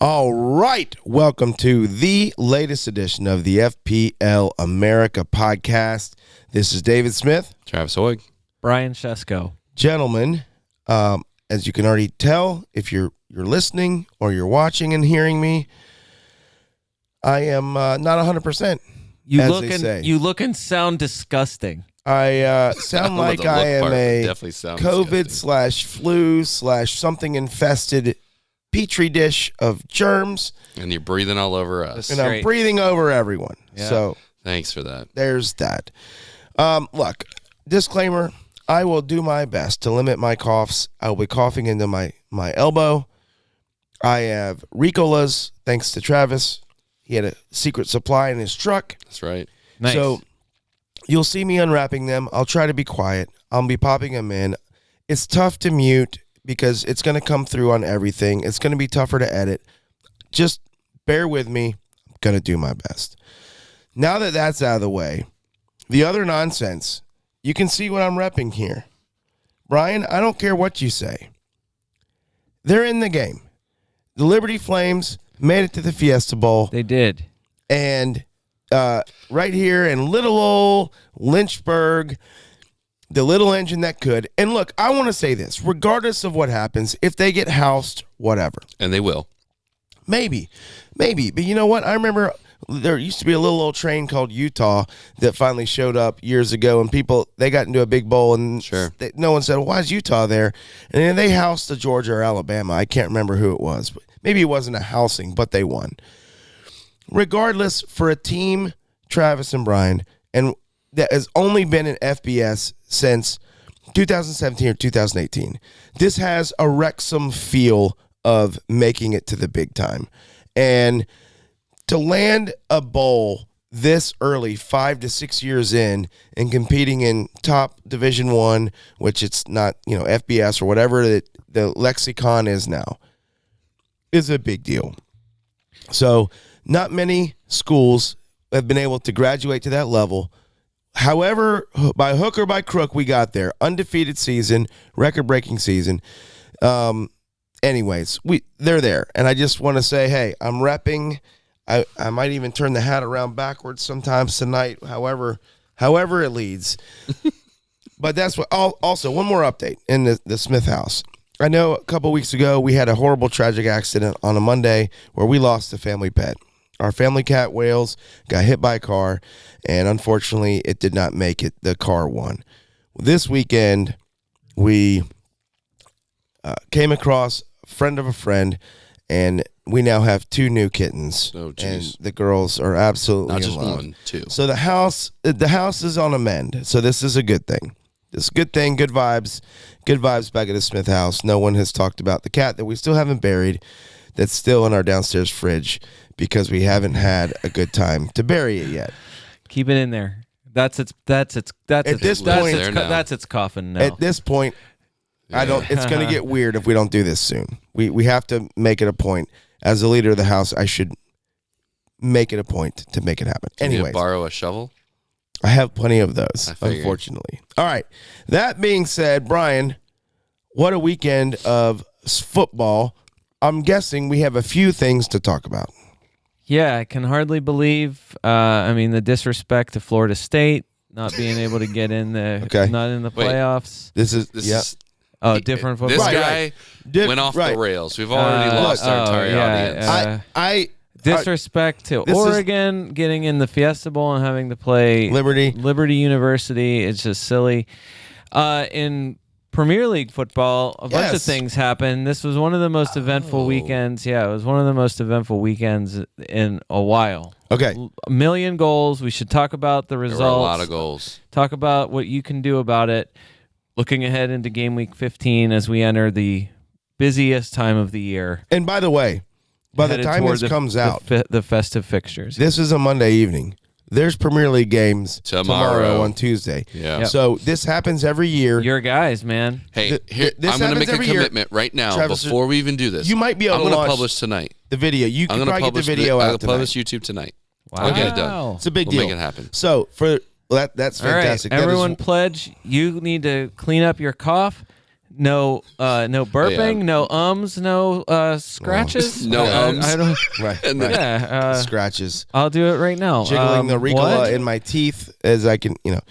All right. Welcome to the latest edition of the FPL America podcast. This is David Smith. Travis Hwang. Brian Shesko. Gentlemen, as you can already tell, if you're listening or you're watching and hearing me, I am not 100%. You look and sound disgusting. I sound like I am a COVID/flu/ something infested petri dish of germs. And you're breathing all over us. And I'm breathing over everyone. Yeah. So thanks for that. There's that. Look, disclaimer, I will do my best to limit my coughs. I will be coughing into my elbow. I have Ricolas, thanks to Travis. He had a secret supply in his truck. That's right. Nice. So you'll see me unwrapping them. I'll try to be quiet. I'll be popping them in. It's tough to mute because it's going to come through on everything. It's going to be tougher to edit. Just bear with me. I'm going to do my best. Now that that's out of the way, the other nonsense, you can see what I'm repping here. Brian, I don't care what you say. They're in the game. The Liberty Flames made it to the Fiesta Bowl. They did. And right here in little old Lynchburg, the little engine that could. And look, I want to say this. Regardless of what happens, if they get housed, whatever. And they will. Maybe. But you know what? I remember there used to be a little old train called Utah that finally showed up years ago, and they got into a big bowl, and no one said, well, why is Utah there? And then they housed the Georgia or Alabama. I can't remember who it was. But maybe it wasn't a housing, but they won. Regardless, for a team, Travis and Brian, and that has only been in FBS since 2017 or 2018, this has a Wrexham feel of making it to the big time. And to land a bowl this early, 5 to 6 years in, and competing in top Division I, which it's not, FBS or whatever the lexicon is now, is a big deal. So not many schools have been able to graduate to that level. However, by hook or by crook, we got there. Undefeated season, record-breaking season. Anyways, they're there. And I just want to say, hey, I'm repping. I might even turn the hat around backwards sometimes tonight, however it leads. But that's what. Also, one more update in the Smith house. I know a couple weeks ago we had a horrible, tragic accident on a Monday where we lost a family pet. Our family cat, Wales, got hit by a car, and unfortunately, it did not make it. The car won. This weekend, we came across a friend of a friend, and we now have 2 new kittens. Oh, geez. And the girls are absolutely not just in love. 1, 2. So the house is on a mend. So this is a good thing. This is a good thing. Good vibes. Good vibes back at the Smith house. No one has talked about the cat that we still haven't buried. That's still in our downstairs fridge because we haven't had a good time to bury it yet. Keep it in there. That's its coffin now. At this point, it's going to get weird if we don't do this soon. We have to make it a point. As the leader of the house, I should make it a point to make it happen. Anyways, you borrow a shovel? I have plenty of those, unfortunately. All right. That being said, Brian, what a weekend of football. I'm guessing we have a few things to talk about. Yeah, I can hardly believe, the disrespect to Florida State, not being able to get in not in the playoffs. This is different football. This guy went off the rails. We've already lost our entire audience. Disrespect to Oregon getting in the Fiesta Bowl and having to play Liberty University. It's just silly. In Premier League football, a bunch of things happened. This was one of the most eventful weekends. Yeah, it was one of the most eventful weekends in a while. Okay. A million goals. We should talk about the results. There were a lot of goals. Talk about what you can do about it. Looking ahead into game week 15 as we enter the busiest time of the year. And by the way, by the time this comes out, the festive fixtures. This is a Monday evening. There's Premier League games tomorrow on Tuesday. Yeah. Yep. So this happens every year. Your guys, man. Hey, I'm going to make a commitment right now, Travis, before we even do this. You might be able to publish tonight. The video. You can probably get the video out tonight. I'll publish YouTube tonight. Wow. I'll get it done. It's a big deal. We'll make it happen. So that's fantastic. All right, everyone pledge. You need to clean up your cough. No burping, no no scratches. No I don't. Right. Yeah, scratches. I'll do it right now. Jiggling the Ricola in my teeth as I can, It'll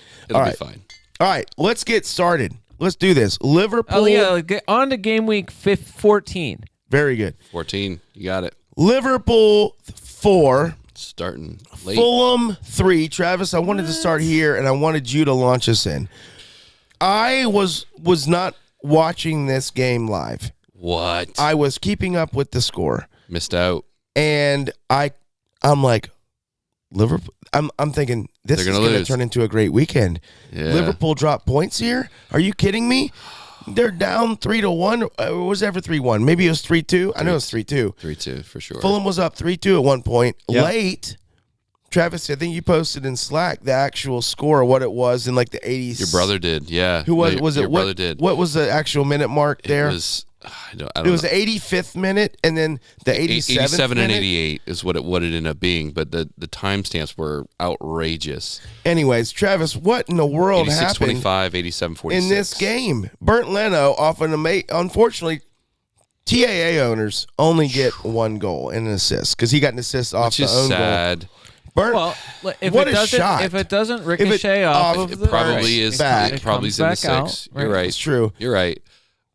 be fine. All right, let's get started. Let's do this. Liverpool. Oh yeah, get on to game week 14. Very good. 14. You got it. Liverpool 4. Starting late. Fulham 3. Travis, I wanted to start here, and I wanted you to launch us in. I was not watching this game live. What? I was keeping up with the score. Missed out. And I'm like, Liverpool. I'm thinking this is going to turn into a great weekend. Yeah. Liverpool dropped points here. Are you kidding me? They're down 3-1. It was ever 3-1. Maybe it was 3-2. I know it was 3-2. 3-2 for sure. Fulham was up 3-2 at one point. Yep. Late, Travis, I think you posted in Slack the actual score of what it was in like the 80s. Your brother did, yeah. Who was it? Your brother did. What was the actual minute mark there? It was. I don't it was know. the 85th minute, and then the 87th 87 minute? and 88 is what it ended up being, but the timestamps were outrageous. Anyways, Travis, what in the world happened 86-25, 87-46 in this game? Burnt Leno off an unfortunately, TAA owners only get one goal and an assist because he got an assist off the own sad. goal. Burnt, Well, if what it a doesn't, shot. if it doesn't ricochet off of It the probably is back. It probably is in the 6. You're right. It's true. You're right.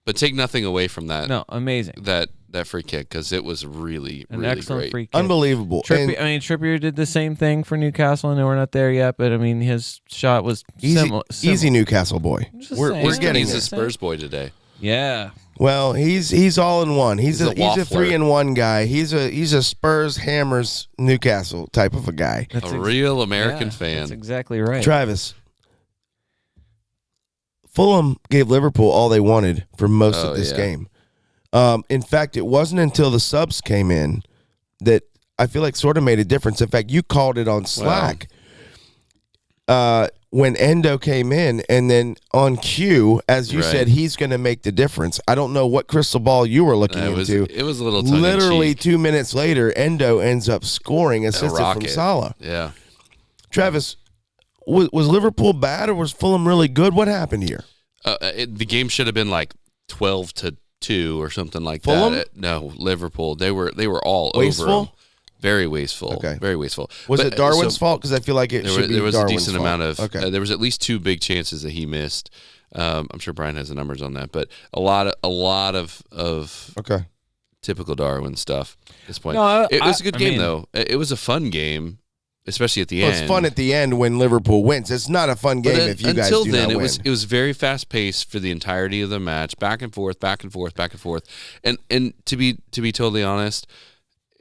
But take nothing away from that. No, amazing. That free kick because it was really, An really excellent great. free kick. Unbelievable. Trippier did the same thing for Newcastle, and we're not there yet. But I mean, his shot was similar. Easy Newcastle boy. We're getting He's there. a Spurs boy today. Yeah. Well, he's all in one. He's a waffler. 3-in-1 guy. He's a Spurs Hammers Newcastle type of a guy. That's A real American fan. That's exactly right. Travis, Fulham gave Liverpool all they wanted for most of this game. In fact, it wasn't until the subs came in that I feel like sort of made a difference. In fact, you called it on Slack when Endo came in, and then on cue, as you said, he's going to make the difference. I don't know what crystal ball you were looking into. It was a little literally tongue-in-cheek. 2 minutes later, Endo ends up scoring, assisted from rocket. Salah. Yeah. Travis, was Liverpool bad or was Fulham really good? What happened here? The game should have been like 12-2 or something like Fulham? that. No, Liverpool. They were all Wasteful? over them. Very wasteful. Okay. Very wasteful. Was But, it Darwin's fault? Because I feel like it should be there was Darwin's a decent fault. amount of. Okay. There was at least 2 big chances that he missed. I'm sure Brian has the numbers on that, but a lot of Okay. typical Darwin stuff at this point. No, it was a good game though. It was a fun game, especially at the end. It's fun at the end when Liverpool wins. It's not a fun game if you guys until do then, not it win. was very fast paced for the entirety of the match, back and forth, back and forth, back and forth. And to be totally honest,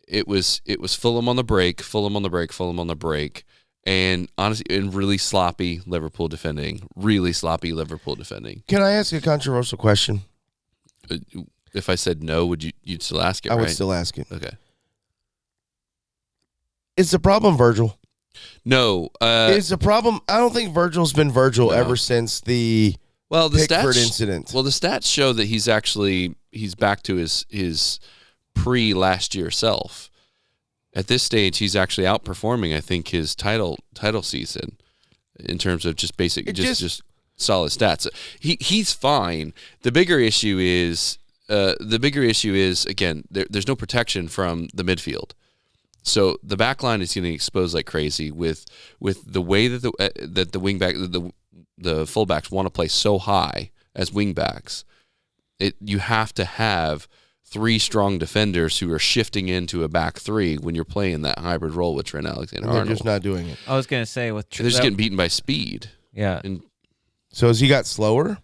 it was Fulham on the break, Fulham on the break, Fulham on the break, and honestly, and really sloppy Liverpool defending. Really sloppy Liverpool defending. Can I ask you a controversial question? If I said no, you'd still ask it? I would right? still ask it. Okay. Is the problem Virgil? No. Is the problem? I don't think Virgil's been Virgil ever since the Pickford incident. Well, the stats show that he's back to his pre-last year self. At this stage, he's actually outperforming, I think, his title season in terms of just basic, just solid stats. He's fine. The bigger issue is again, there's no protection from the midfield. So the back line is getting exposed like crazy with the way that the wingback the fullbacks want to play so high as wingbacks. You have to have 3 strong defenders who are shifting into a back 3 when you're playing that hybrid role with Trent Alexander-Arnold. They're just not doing it. I was gonna say they're just getting beaten by speed. Yeah. So has he got slower?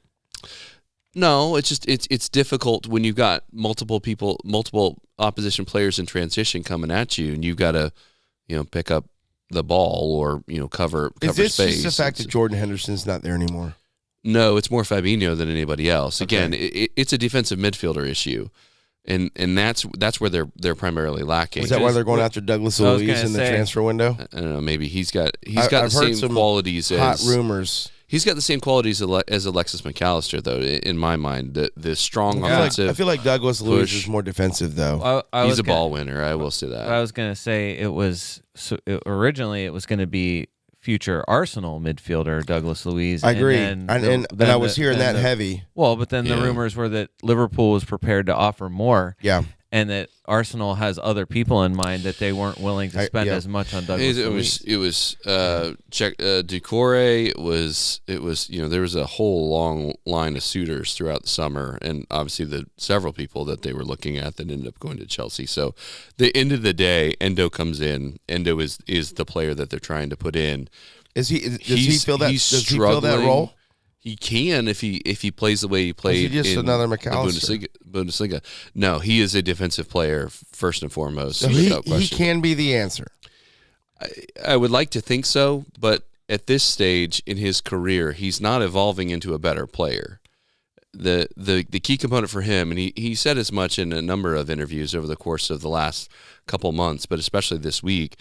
No, it's just it's difficult when you've got multiple opposition players in transition coming at you, and you've got to pick up the ball or cover Is this space. just the fact that Jordan Henderson's not there anymore? No, it's more Fabinho than anybody else. Okay. Again, it's a defensive midfielder issue, and that's where they're primarily lacking. Is that why they're going after Douglas Luiz in the transfer window? I don't know. Maybe he's got I've the heard same qualities hot as rumors. He's got the same qualities as Alexis McAllister, though. In my mind, the strong offensive. I feel like Douglas Luiz push. is more defensive, though. He's a ball winner. I will say that. I was gonna say originally it was gonna be future Arsenal midfielder Douglas Luiz. I agree, and I was hearing that heavy. Well, but then the rumors were that Liverpool was prepared to offer more. Yeah. And that Arsenal has other people in mind that they weren't willing to spend as much on Douglas Luiz. It was Decore. It was there was a whole long line of suitors throughout the summer, and obviously the several people that they were looking at that ended up going to Chelsea. So the end of the day, Endo comes in. Endo is the player that they're trying to put in. Does he feel that role? He can if he plays the way he played just in another the Bundesliga. No, he is a defensive player first and foremost. So he can be the answer. I would like to think so, but at this stage in his career, he's not evolving into a better player. The key component for him, and he said as much in a number of interviews over the course of the last couple months, but especially this week,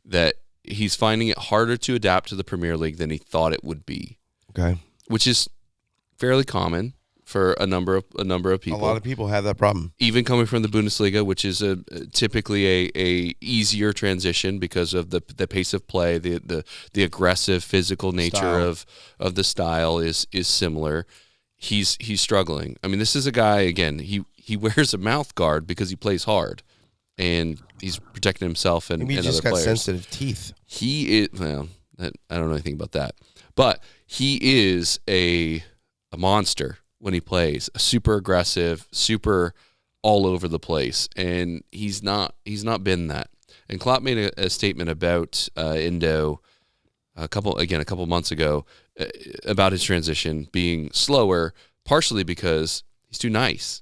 that he's finding it harder to adapt to the Premier League than he thought it would be. Okay. Which is fairly common for a number of people. A lot of people have that problem. Even coming from the Bundesliga, which is typically a easier transition because of the pace of play, the aggressive physical nature of the style is similar. He's struggling. I mean, this is a guy, again, he wears a mouth guard because he plays hard, and he's protecting himself and other players. Maybe he just got sensitive teeth. He is, well, I don't know anything about that. But he is a monster when he plays, super aggressive, super all over the place, and he's not been that. And Klopp made a statement about Endo a couple months ago about his transition being slower, partially because he's too nice.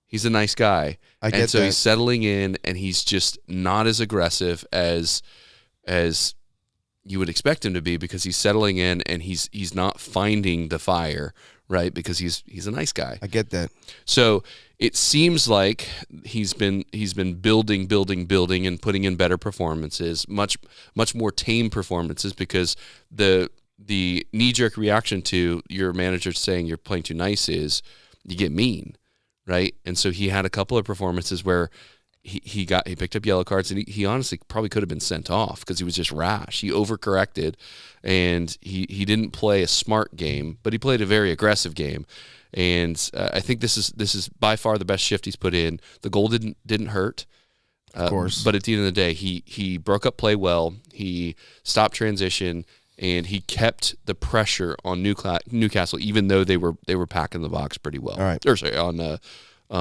He's a nice guy, and so he's settling in, and he's just not as aggressive as you would expect him to be, because he's settling in and he's not finding the fire, right? Because he's a nice guy. I get that. So it seems like he's been building and putting in better performances, much more tame performances, because the knee-jerk reaction to your manager saying you're playing too nice is you get mean, right? And so he had a couple of performances where he picked up yellow cards, and he honestly probably could have been sent off because he was just rash. He overcorrected, and he didn't play a smart game, but he played a very aggressive game. And I think this is by far the best shift he's put in. The goal didn't hurt, of course, but at the end of the day, he broke up play well. He stopped transition, and he kept the pressure on Newcastle, even though they were packing the box pretty well. All right, or sorry, on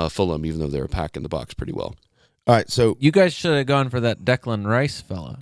Fulham, even though they were packing the box pretty well. All right, so you guys should have gone for that Declan Rice fella.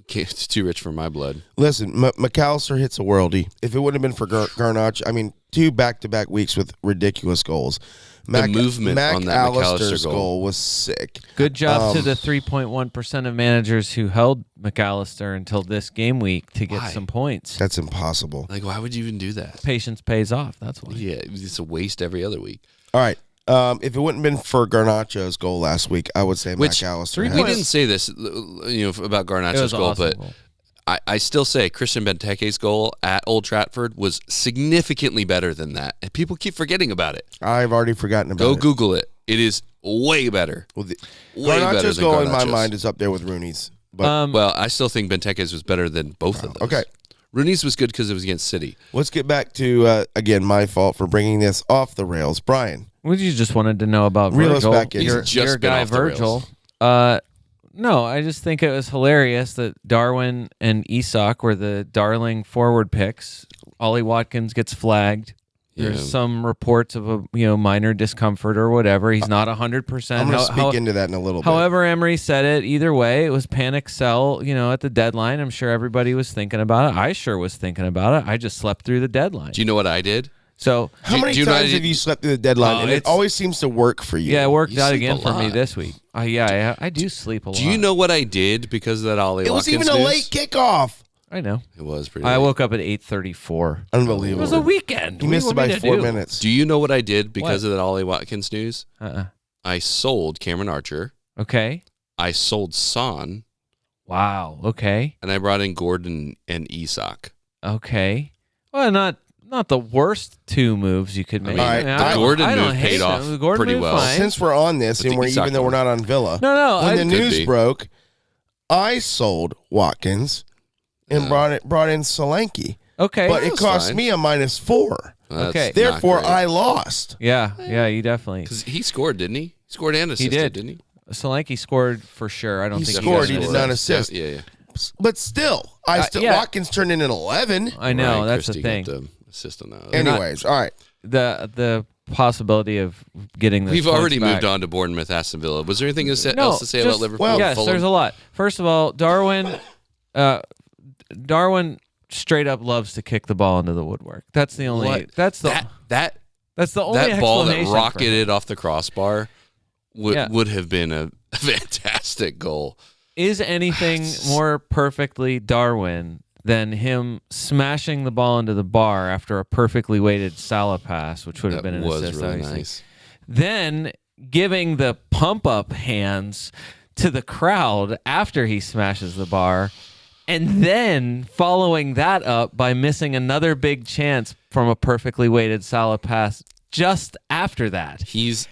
It's too rich for my blood. Listen, McAllister hits a worldie. If it wouldn't have been for Garnacho, I mean, 2 back-to-back weeks with ridiculous goals. The movement on that McAllister goal was sick. Good job to the 3.1% of managers who held McAllister until this game week to get some points. That's impossible. Like, why would you even do that? Patience pays off. That's why. Yeah, it's a waste every other week. All right. If it wouldn't have been for Garnacho's goal last week, I would say McAllister. We didn't say this, about Garnacho's goal, but I still say Christian Benteke's goal at Old Trafford was significantly better than that, and people keep forgetting about it. I've already forgotten about it. Go Google it. It is way better. Well, Garnacho's goal in my mind is up there with Rooney's. But well, I still think Benteke's was better than both of those. Okay. Rooney's was good because it was against City. Let's get back to, again, my fault for bringing this off the rails. Brian. Well, you just wanted to know about Virgil. Back in. Your guy Virgil. No, I just think it was hilarious that Darwin and Isak were the darling forward picks. Ollie Watkins gets flagged. There's some reports of a minor discomfort or whatever. He's not 100%. I'm going to speak into that in a little bit. However, Emery said it. Either way, it was panic sell. At the deadline, I'm sure everybody was thinking about it. I sure was thinking about it. I just slept through the deadline. Do you know what I did? So how many times have you slept through the deadline? And it always seems to work for you. Yeah, it worked out again for me this week. I do sleep a lot. Do you know what I did because of that Ollie Watkins news? It was even a late kickoff. I know. It was pretty late. I woke up at 8:34. Unbelievable. It was a weekend. You missed it by 4 minutes. Do you know what I did because of that Ollie Watkins news? I sold Cameron Archer. Okay. I sold Son. Wow. Okay. And I brought in Gordon and Isak. Okay. Well, not the worst 2 moves you could make. The Gordon move paid off pretty well. Fine. Since we're on this, and even though we're not on Villa, no, when the news broke, I sold Watkins, and brought in Solanke. Okay. But it cost me a -4. Okay. Therefore, I lost. Yeah, you definitely. Because he scored, didn't he? He scored and assisted, didn't he? Solanke scored for sure. I don't think scored. He did not assist. Yeah. But still, Watkins turned in an 11. I know, Ryan that's Christie the thing. got the assist on that. Anyways, all right. The possibility of getting this. We've already moved on to Bournemouth, Aston Villa. Was there anything else to say about Liverpool? Well, yes, Fulham? there's a lot. First of all, Darwin straight up loves to kick the ball into the woodwork. That's the only. What? That's the only. That ball that explanation rocketed off the crossbar would have been a fantastic goal. Is anything more perfectly Darwin than him smashing the ball into the bar after a perfectly weighted Salah pass, which would have been an assist, really obviously. nice. Then giving the pump-up hands to the crowd after he smashes the bar, and then following that up by missing another big chance from a perfectly weighted Salah pass just after that. He's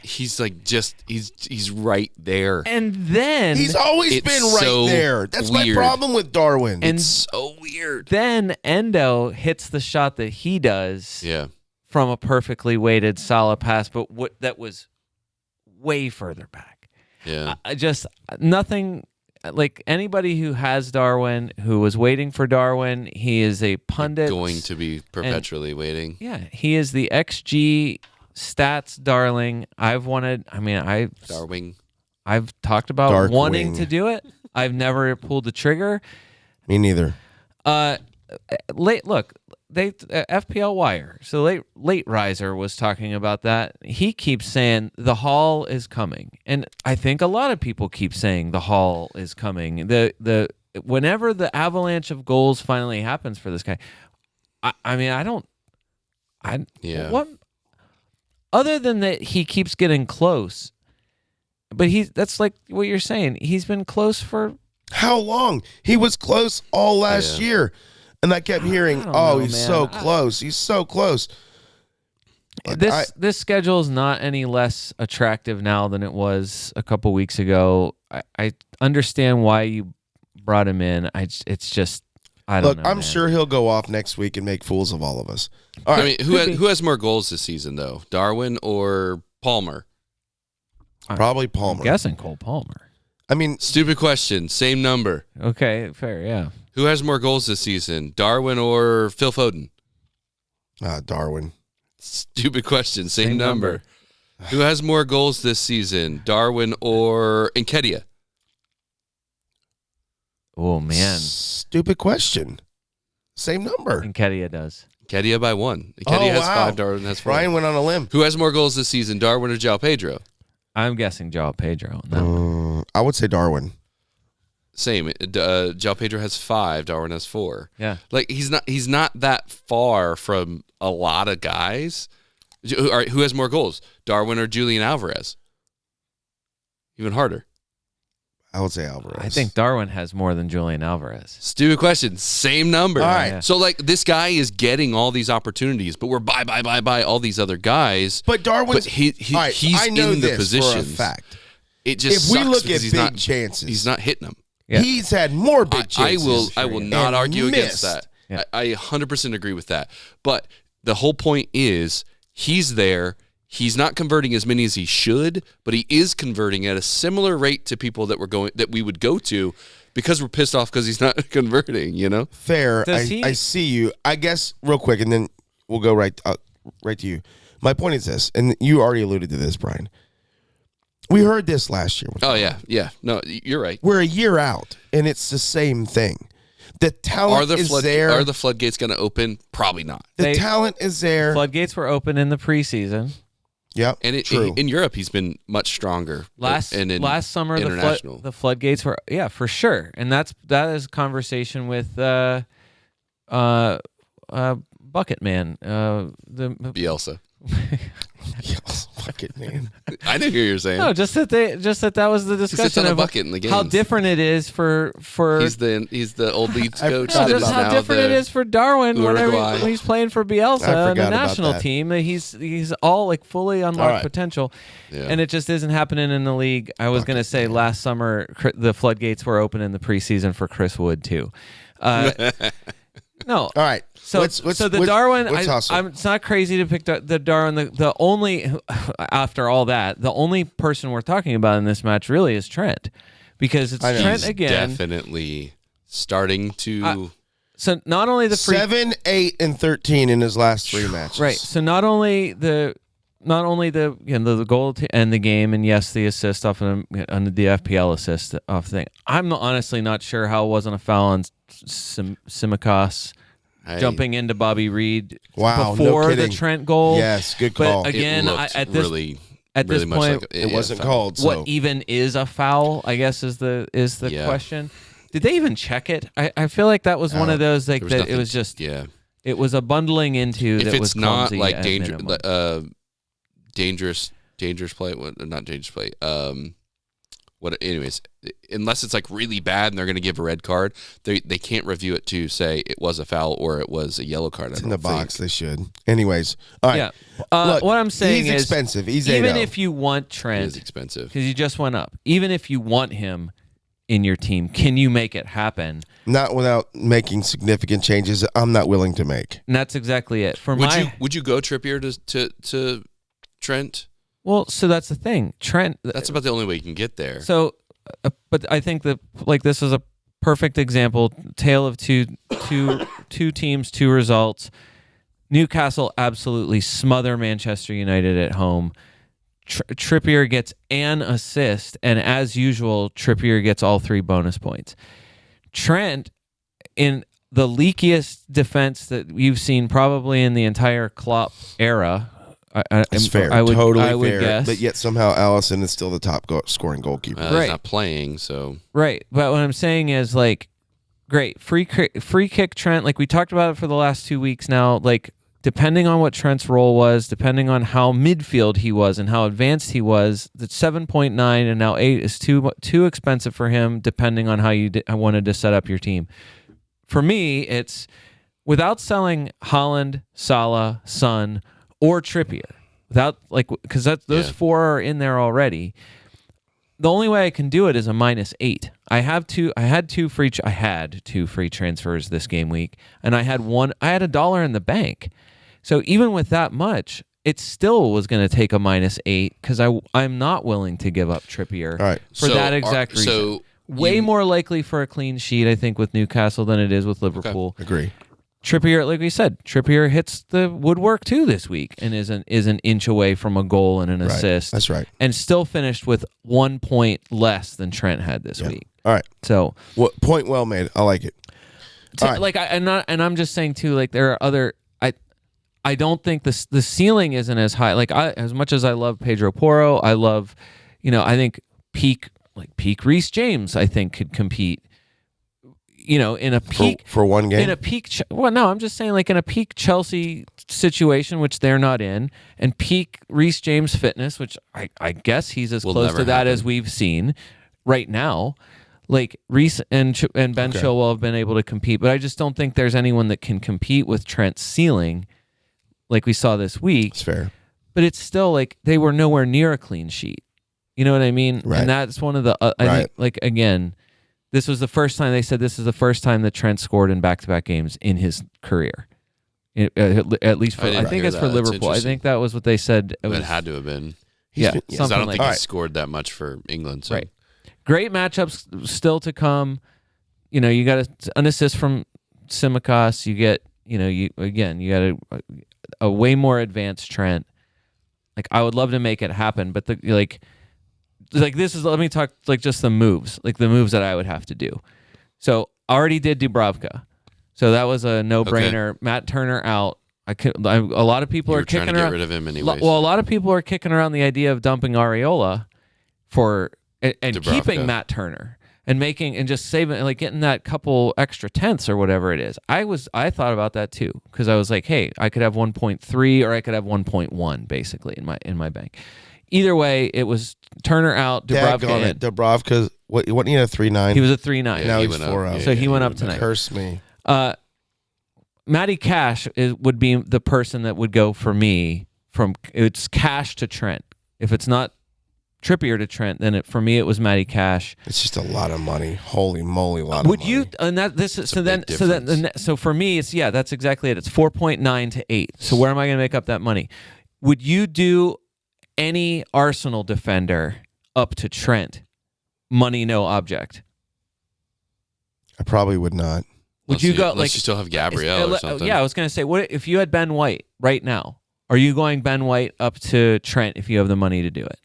right there. And then he's always been right there. That's weird. my problem with Darwin. And it's so weird. then Endo hits the shot that he does from a perfectly weighted Salah pass, but that was way further back. Yeah. I just nothing like anybody who has Darwin, who was waiting for Darwin, he is a pundit. Going to be perpetually waiting. Yeah, he is the XG stats darling. Darwin. I've talked about Darkwing. wanting to do it. I've never pulled the trigger. Me neither. FPL Wire. So late riser was talking about that. He keeps saying the haul is coming, and I think a lot of people keep saying the haul is coming. Whenever the avalanche of goals finally happens for this guy, what other than that he keeps getting close, but that's like what you're saying. He's been close for how long? He was close all last year. And I kept hearing, he's so close. He's so close. This schedule is not any less attractive now than it was a couple weeks ago. I understand why you brought him in. It's just, I don't know. I'm sure he'll go off next week and make fools of all of us. All right. I mean, who has more goals this season, though? Darwin or Palmer? Probably Palmer. I'm guessing Cole Palmer. I mean, stupid question. Same number. Okay, fair, yeah. Who has more goals this season, Darwin or Phil Foden? Darwin. Stupid question. Same number. Who has more goals this season, Darwin or Nketiah? Oh, man. Stupid question. Same number. Nketiah does. Nketiah by 1. Nketiah has 5, Darwin has 4. Ryan went on a limb. Who has more goals this season, Darwin or João Pedro? I'm guessing João Pedro on that one. I would say Darwin. Same. João Pedro has 5. Darwin has 4. Yeah. Like he's not that far from a lot of guys. All right, who has more goals, Darwin or Julian Alvarez? Even harder. I would say Alvarez. I think Darwin has more than Julian Alvarez. Stupid question. Same number. All right. Yeah. So like this guy is getting all these opportunities, but we're buy all these other guys. But Darwin's he's I know in the this positions. for a fact. It just if we sucks look because at he's big not, chances, he's not hitting them. Yeah. He's had more big chances. I will not and argue missed. against that. Yeah. I 100% agree with that. But the whole point is he's there. He's not converting as many as he should, but he is converting at a similar rate to people that we would go to because we're pissed off because he's not converting, you know? Fair. I see you. I guess real quick, and then we'll go right to you. My point is this, and you already alluded to this, Brian. We heard this last year. Yeah. No, you're right. We're a year out, and it's the same thing. The talent is there. Are the floodgates going to open? Probably not. The talent is there. Floodgates were open in the preseason. Yep, and true. In Europe, he's been much stronger. Last summer, the floodgates were for sure, and that is a conversation with Bucket Man, the Bielsa. Bucket Man. I didn't hear you saying. No, just that was the discussion of bucket in the games. How different it is for he's the old Leeds coach. Just how different it is for Darwin Uruguay. when he's playing for Bielsa on the national team. He's all like fully unlocked potential, and it just isn't happening in the league. I was going to say last summer the floodgates were open in the preseason for Chris Wood too. No. All right. So the Darwin, it's not crazy to pick the Darwin. The only, after all that, the only person we're talking about in this match really is Trent, because it's Trent again. Definitely starting to. So not only the 7, 8, and 13 in his last 3 matches. Right. So not only the the goal to end the game, and yes, the assist off on the FPL assist off thing. I'm honestly not sure how it wasn't a foul on Simicas jumping into Bobby Reed before the Trent goal. Yes, good call. But again, at this point, it wasn't called. So. What even is a foul? I guess is the question. Did they even check it? I feel like that was one of those that it was just it was a bundling into. If that it's was not clumsy like dangerous play, not dangerous play. Anyways, unless it's like really bad and they're going to give a red card, they can't review it to say it was a foul or it was a yellow card. It's in the box. They should. Anyways, all right. Yeah. Look, what I'm saying is expensive. He's even if you want Trent, he is expensive because he just went up. Even if you want him in your team, can you make it happen? Not without making significant changes. I'm not willing to make. And that's exactly it. Would you go Trippier to Trent? Well, so that's the thing. Trent. That's about the only way you can get there. So, but I think that this is a perfect example. Tale of two teams, 2 results. Newcastle absolutely smother Manchester United at home. Trippier gets an assist, and as usual, Trippier gets all 3 bonus points. Trent, in the leakiest defense that you've seen probably in the entire Klopp era. That's fair. Totally fair. Guess. But yet somehow Allison is still the top scoring goalkeeper. He's not playing, so. Right. But what I'm saying is, like, great. Free kick Trent. Like, we talked about it for the last 2 weeks now. Like, depending on what Trent's role was, depending on how midfield he was and how advanced he was, that 7.9 and now 8 is too expensive for him, depending on how you wanted to set up your team. For me, it's without selling Haaland, Salah, Son, or Trippier, because those 4 are in there already. The only way I can do it is a -8. I had 2 free transfers this game week, and I had $1 in the bank. So even with that much, it still was going to take a -8 because I'm not willing to give up Trippier for that exact reason. So way more likely for a clean sheet, I think, with Newcastle than it is with Liverpool. Okay. Agree. Trippier, like we said, Trippier hits the woodwork too this week and is an inch away from a goal and an assist. That's right. And still finished with 1 point less than Trent had this week. All right. So point well made. I like it. Like I'm just saying too. Like there are other. I don't think the ceiling isn't as high. Like as much as I love Pedro Porro, I love, I think peak Reece James I think could compete. In a peak for one game. In a peak, I'm just saying, like in a peak Chelsea situation, which they're not in, and peak Reece James fitness, which I guess he's as close to that as we've seen right now. Like Reece and Ben Chilwell have been able to compete, but I just don't think there's anyone that can compete with Trent's ceiling, like we saw this week. It's fair, but it's still like they were nowhere near a clean sheet. You know what I mean? Right. And that's one of the I think, like again. This was the first time this is the first time that Trent scored in back-to-back games in his career. At least for, I think it's for Liverpool. I think that was what they said. It had to have been. Yeah, I don't think he scored that much for England. So. Right. Great matchups still to come. You got an assist from Simicas. You get, you got a way more advanced Trent. Like I would love to make it happen, but this is, let me talk like just the moves that I would have to do. So already did Dubravka. So that was a no-brainer. Okay. Matt Turner out. A lot of people are kicking around. Get rid of him anyways. Well, a lot of people are kicking around the idea of dumping Areola and keeping Matt Turner and just saving, like getting that couple extra tenths or whatever it is. I thought about that too because I was like, hey, I could have 1.3 or I could have 1.1 basically in my bank. Either way, it was Turner out, Dubravka in. Dubravka, wasn't he a 3.9? He was a 3.9. Now he's 4 out. So he went up tonight. Curse me. Matty Cash would be the person that would go for me from it's Cash to Trent. If it's not Trippier to Trent, then for me it was Matty Cash. It's just a lot of money. Holy moly, a lot of money. Would you? And that this is so for me it's that's exactly it. It's 4.9 to 8. So where am I going to make up that money? Would you do any Arsenal defender up to Trent? Money no object. I probably would not. Would you go unless you still have Gabriel or something? Yeah, I was going to say, what if you had Ben White right now? Are you going Ben White up to Trent if you have the money to do it?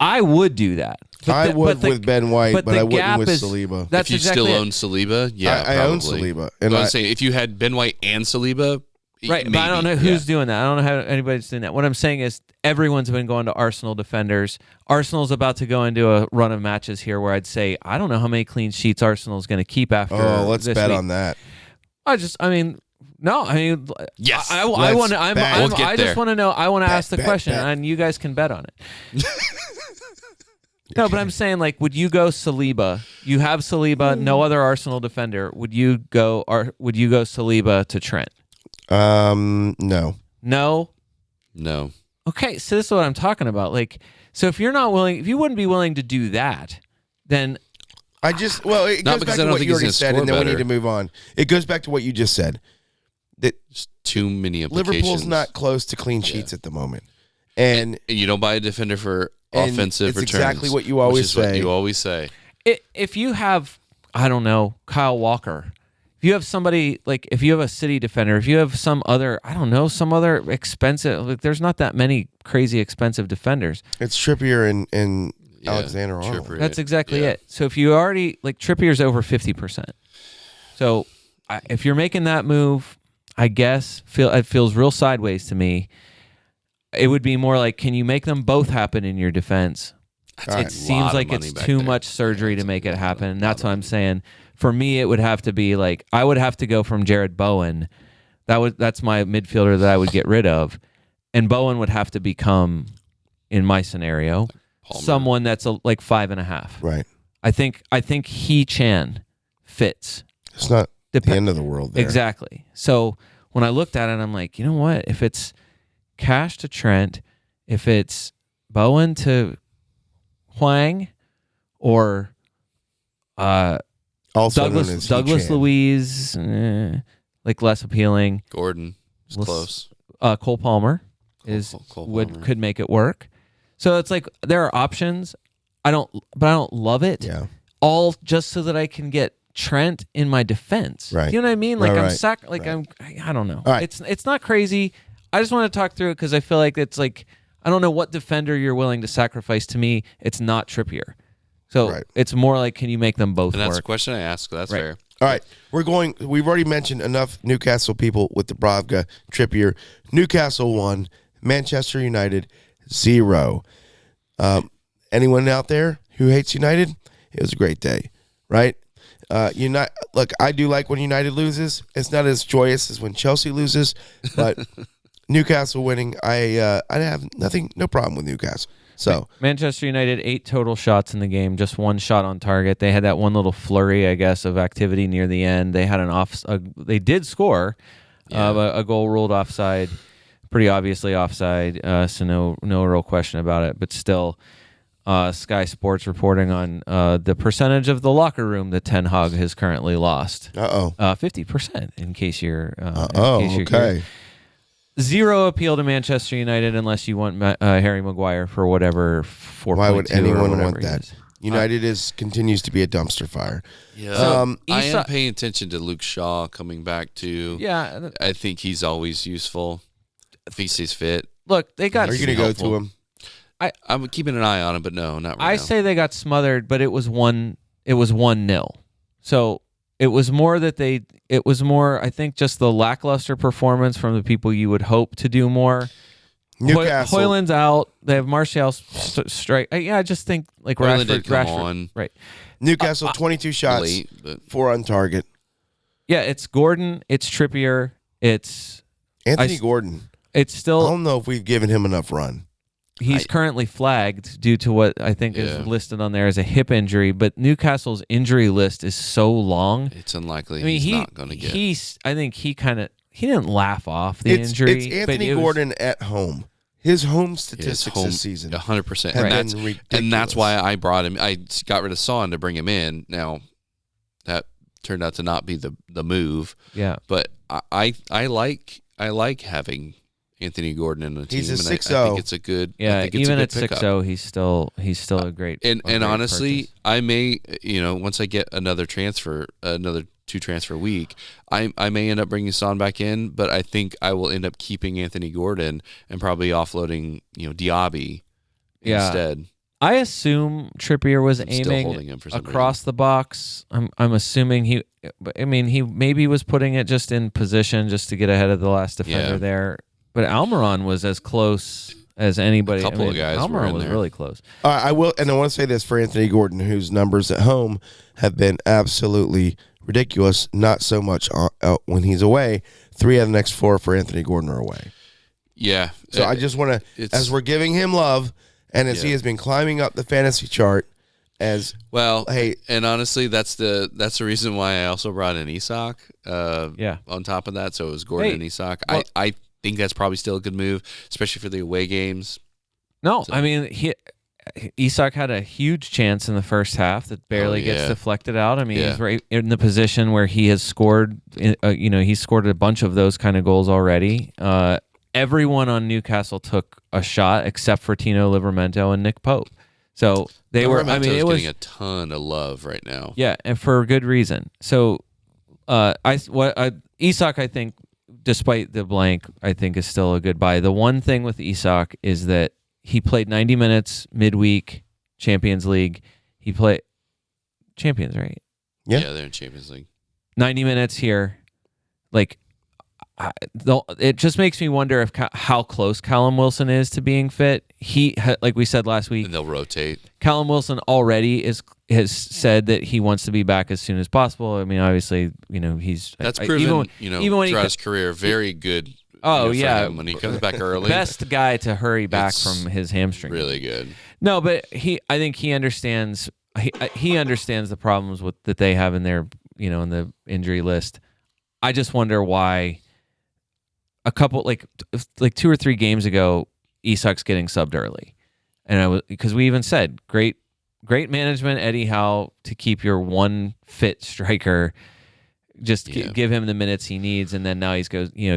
I would do that. I would with Ben White, but I wouldn't with Saliba. If you still own Saliba, yeah, I own Saliba. And I was saying, if you had Ben White and Saliba, right, maybe, but I don't know who's doing that. I don't know how anybody's doing that. What I'm saying is everyone's been going to Arsenal defenders. Arsenal's about to go into a run of matches here where I'd say, I don't know how many clean sheets Arsenal's going to keep after let's this bet week. on that. Yes. I want to. I just want to know. I want to ask the question, and you guys can bet on it. No, but I'm saying, like, would you go Saliba? You have Saliba, no other Arsenal defender. Would you go Saliba to Trent? No. No. Okay, so this is what I'm talking about. Like, so if you wouldn't be willing to do that, then it goes back to what you already said, and then we need to move on. It goes back to what you just said. That too many implications. Liverpool's not close to clean sheets at the moment, and you don't buy a defender for offensive returns. Exactly what you always say. What you always say. If you have, I don't know, Kyle Walker. If you have somebody if you have a City defender, if you have some other expensive, there's not that many crazy expensive defenders. It's Trippier and Alexander-Arnold. That's exactly it. So if you already Trippier's over 50%. So if you're making that move, I guess it feels real sideways to me. It would be more like, can you make them both happen in your defense? It seems like it's too much surgery to make it happen. And that's what I'm saying. For me, it would have to be I would have to go from Jared Bowen. That's my midfielder that I would get rid of. And Bowen would have to become, in my scenario, someone that's 5.5. Right. I think He-Chan fits. It's not the end of the world there. Exactly. So when I looked at it, I'm like, you know what? If it's Cash to Trent, if it's Bowen to Hwang, or Douglas Luiz, less appealing. Gordon is close. Cole Palmer could make it work. So it's there are options. I don't love it. Yeah. All just so that I can get Trent in my defense. Right. You know what I mean? I don't know. Right. It's not crazy. I just want to talk through it because I feel like it's I don't know what defender you're willing to sacrifice. To me, it's not Trippier. So it's more can you make them both work? That's the question I ask. That's fair. All right. We've already mentioned enough Newcastle people with Dubravka, Trippier. Newcastle 1, Manchester United 0. Anyone out there who hates United? It was a great day, right? Look, I do like when United loses. It's not as joyous as when Chelsea loses, but Newcastle winning, I have no problem with Newcastle. So Manchester United 8 total shots in the game, just 1 shot on target. They had that one little flurry, I guess, of activity near the end. They had they did score a goal ruled offside, pretty obviously offside. So no real question about it. But still, Sky Sports reporting on the percentage of the locker room that Ten Hag has currently lost. 50%. In case you're. Okay. Curious. 0 appeal to Manchester United unless you want Harry Maguire for whatever 4.2. Why would anyone want that? Is. United continues to be a dumpster fire. Yeah, so, I am paying attention to Luke Shaw coming back too. Yeah, I think he's always useful if he stays fit. Look, they got. Are you going to go to him? I'm keeping an eye on him, but no, not right now. I say they got smothered, but it was 1-0. So it was more I think, just the lackluster performance from the people you would hope to do more. Newcastle. Hoyland's out. They have Martial strike. I just think Rashford. On. Right. Newcastle 22 shots, 4 on target. Yeah, it's Gordon. It's Trippier. It's Anthony Gordon. It's still. I don't know if we've given him enough run. He's currently flagged due to what I think is listed on there as a hip injury, but Newcastle's injury list is so long. It's unlikely he's not going to get. I think he didn't laugh off the injury. It's Anthony Gordon at home. His home statistics this season, 100%, and that's why I brought him. I got rid of Son to bring him in. Now, that turned out to not be the move. Yeah, but I like having Anthony Gordon in the team. He's a 6-0. I think it's a good. Yeah, even at 6-0, he's still a great. And honestly, purchase. I may once I get another 2-transfer week, I may end up bringing Son back in, but I think I will end up keeping Anthony Gordon and probably offloading Diaby instead. I assume Trippier was aiming across the box. I'm assuming he maybe was putting it just in position just to get ahead of the last defender there. But Almiron was as close as anybody. A couple of guys Almiron was there. Really close. I will, and I want to say this for Anthony Gordon, whose numbers at home have been absolutely ridiculous. Not so much when he's away. 3 out of the next 4 for Anthony Gordon are away. Yeah. So I just want to, as we're giving him love, and as he has been climbing up the fantasy chart, as well. Hey, and honestly, that's the reason why I also brought in Isak. On top of that, so it was Gordon and Isak. Well, I think that's probably still a good move, especially for the away games. No, so. I mean Isak had a huge chance in the first half that barely gets deflected out. I mean, he's right in the position where he has scored. He's scored a bunch of those kind of goals already. Everyone on Newcastle took a shot except for Tino Livramento and Nick Pope. So they were. I mean, it was getting a ton of love right now. Yeah, and for good reason. So, Isak, I think, despite the blank, I think is still a good buy. The one thing with Isak is that he played 90 minutes midweek, Champions League. He played Champions, right? Yeah, they're in Champions League. 90 minutes here, it just makes me wonder how close Callum Wilson is to being fit. He, like we said last week, and they'll rotate. Callum Wilson already has said that he wants to be back as soon as possible. I mean, obviously, that's proven. Even throughout his career, very good. Oh when he comes back early, best guy to hurry back from his hamstring. Really good. No, but I think he understands. He understands the problems that they have in their in the injury list. I just wonder why. A couple like 2 or 3 games ago, Isak's getting subbed early, and because we even said great management, Eddie Howe, to keep your one fit striker, just give him the minutes he needs, and then now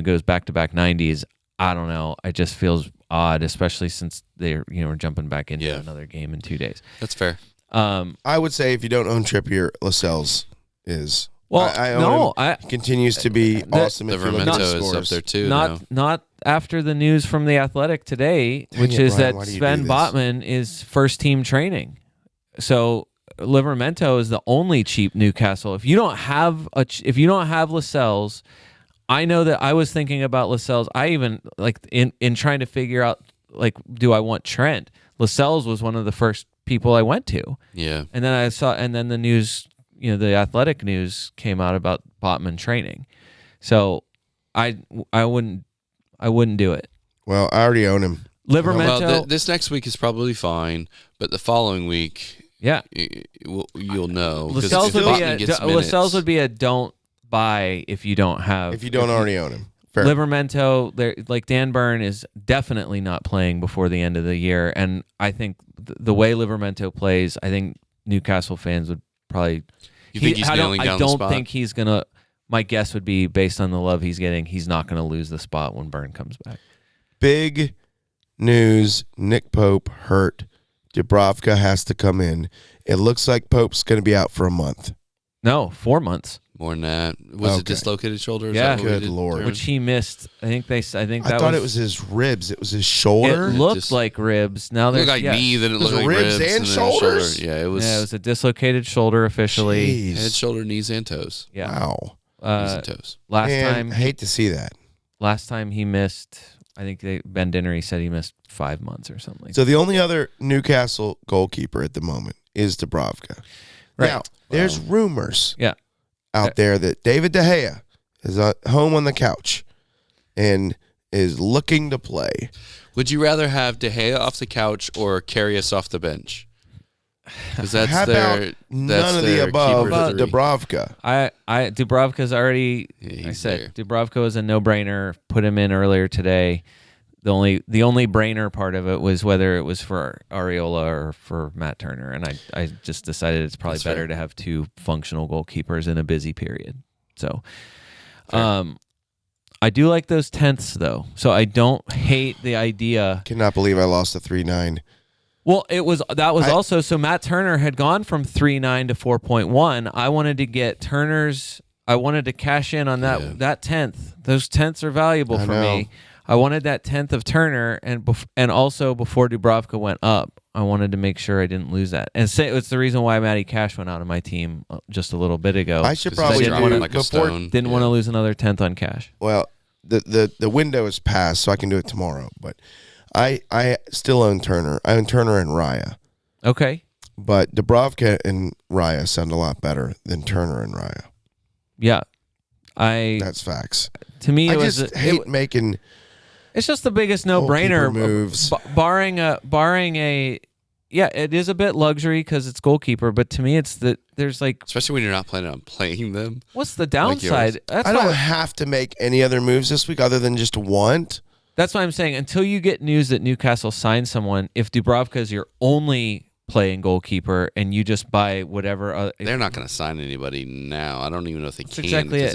goes back to back 90s. I don't know. It just feels odd, especially since they're jumping back into another game in 2 days. That's fair. I would say if you don't own Trippier, Lascelles is. Well, I own him. Continues to be awesome. The Livramento is up there too. Not after the news from The Athletic today, which is Brian, that Sven Botman is first team training. So Livramento is the only cheap Newcastle. If you don't have Lascelles, I know that I was thinking about Lascelles. I even in trying to figure out do I want Trent? Lascelles was one of the first people I went to. Yeah, and then the news. The Athletic news came out about Botman training, so I wouldn't do it. Well, I already own him. Livramento. Well, this next week is probably fine, but the following week, you'll know. Lascelles would be a don't buy if you don't already own him. Fair. Livramento, Dan Burn is definitely not playing before the end of the year, and I think the way Livramento plays, I think Newcastle fans would probably. You think he's nailing down the spot? I don't think he's going to. My guess would be, based on the love he's getting, he's not going to lose the spot when Byrne comes back. Big news. Nick Pope hurt. Dubravka has to come in. It looks like Pope's going to be out for a month. No, 4 months. More than that. Was it dislocated shoulder? Yeah. Good Lord. Which he missed. I thought it was his ribs. It was his shoulder. It looked like ribs. Now there's like knee, then it looked like ribs and shoulders. Shoulder. Yeah, it was a dislocated shoulder officially. Jeez. Head, shoulder, knees, and toes. Yeah. Wow. Knees and toes. I hate to see that. Last time he missed, I think Ben Dinnery said he missed 5 months or something. So the only other Newcastle goalkeeper at the moment is Dubravka. Right. Now, there's rumors. Yeah. Out there that David De Gea is at home on the couch and is looking to play. Would you rather have De Gea off the couch or Karius off the bench? Because that's How about none of the above Dubravka. Dubravka's already. Yeah, Dubravka is a no-brainer. Put him in earlier today. The only brainer part of it was whether it was for Areola or for Matt Turner, and I just decided it's probably better to have two functional goalkeepers in a busy period. So, I do like those tenths though, so I don't hate the idea. Cannot believe I lost a 3.9. Well, also so Matt Turner had gone from 3.9 to 4.1. I wanted to get Turner's. I wanted to cash in on that tenth. Those tenths are valuable for me. I wanted that 10th of Turner, and also before Dubravka went up, I wanted to make sure I didn't lose that. And it's the reason why Matty Cash went out of my team just a little bit ago. I should probably didn't want to lose another 10th on Cash. Well, the window is passed, so I can do it tomorrow. But I still own Turner. I own Turner and Raya. Okay. But Dubravka and Raya sound a lot better than Turner and Raya. Yeah. That's facts. To me, I hate making. It's just the biggest no-brainer. Moves. Barring a, yeah, it is a bit luxury because it's goalkeeper, but to me, there's like, especially when you're not planning on playing them. What's the downside? I don't have to make any other moves this week other than just want. That's what I'm saying. Until you get news that Newcastle signed someone, if Dubravka is your only playing goalkeeper and you just buy whatever, they're not going to sign anybody now. I don't even know if they can because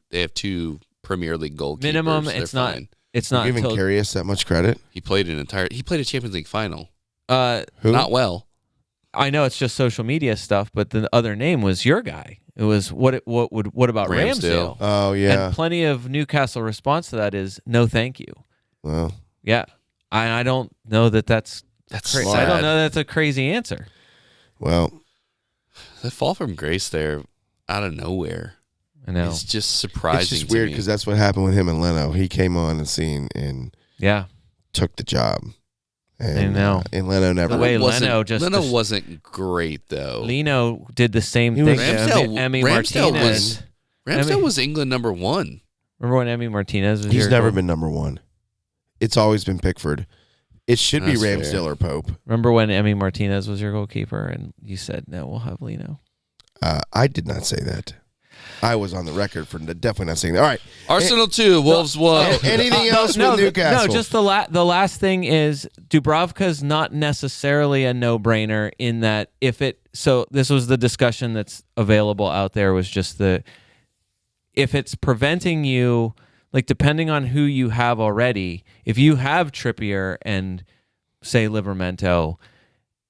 they have two Premier League goalkeepers. Minimum, They're it's not. fine. It's not giving Karius that much credit. He played a Champions League final. Who? Not well. I know it's just social media stuff, but the other name was your guy. It was what about Ramsdale? Oh yeah. And plenty of Newcastle response to that is no, thank you. Well, yeah, I don't know that's crazy. I don't know that's a crazy answer. Well, the fall from grace there, out of nowhere. I know. It's just surprising. It's just weird because that's what happened with him and Leno. He came on the scene and took the job. And, I know. And Leno never. Leno wasn't great though. Leno did the same thing. Emmy Martinez. Ramsdale was England number 1. Remember when Emmy Martinez was? He's never been number 1. It's always been Pickford. It should be Ramsdale or Pope. Remember when Emmy Martinez was your goalkeeper and you said no, we'll have Leno. I did not say that. I was on the record for definitely not saying that. All right. Arsenal 2, Wolves 1. Anything else with Newcastle? No, just the last thing is Dubravka's not necessarily a no-brainer in that so this was the discussion that's available out there was just if it's preventing you, like depending on who you have already, if you have Trippier and say Livramento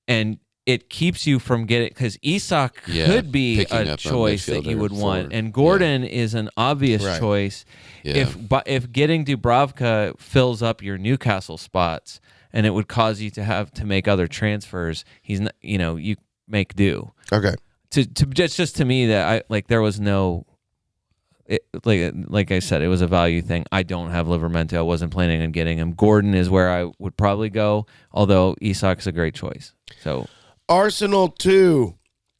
and it keeps you from getting, because Isak could be a choice that you would want, and Gordon is an obvious choice. Yeah. If getting Dubravka fills up your Newcastle spots, and it would cause you to have to make other transfers, he's not, you make do. Okay. Just to me that there was no. Like I said, it was a value thing. I don't have Livramento. I wasn't planning on getting him. Gordon is where I would probably go, although Isak's a great choice. So. Arsenal 2,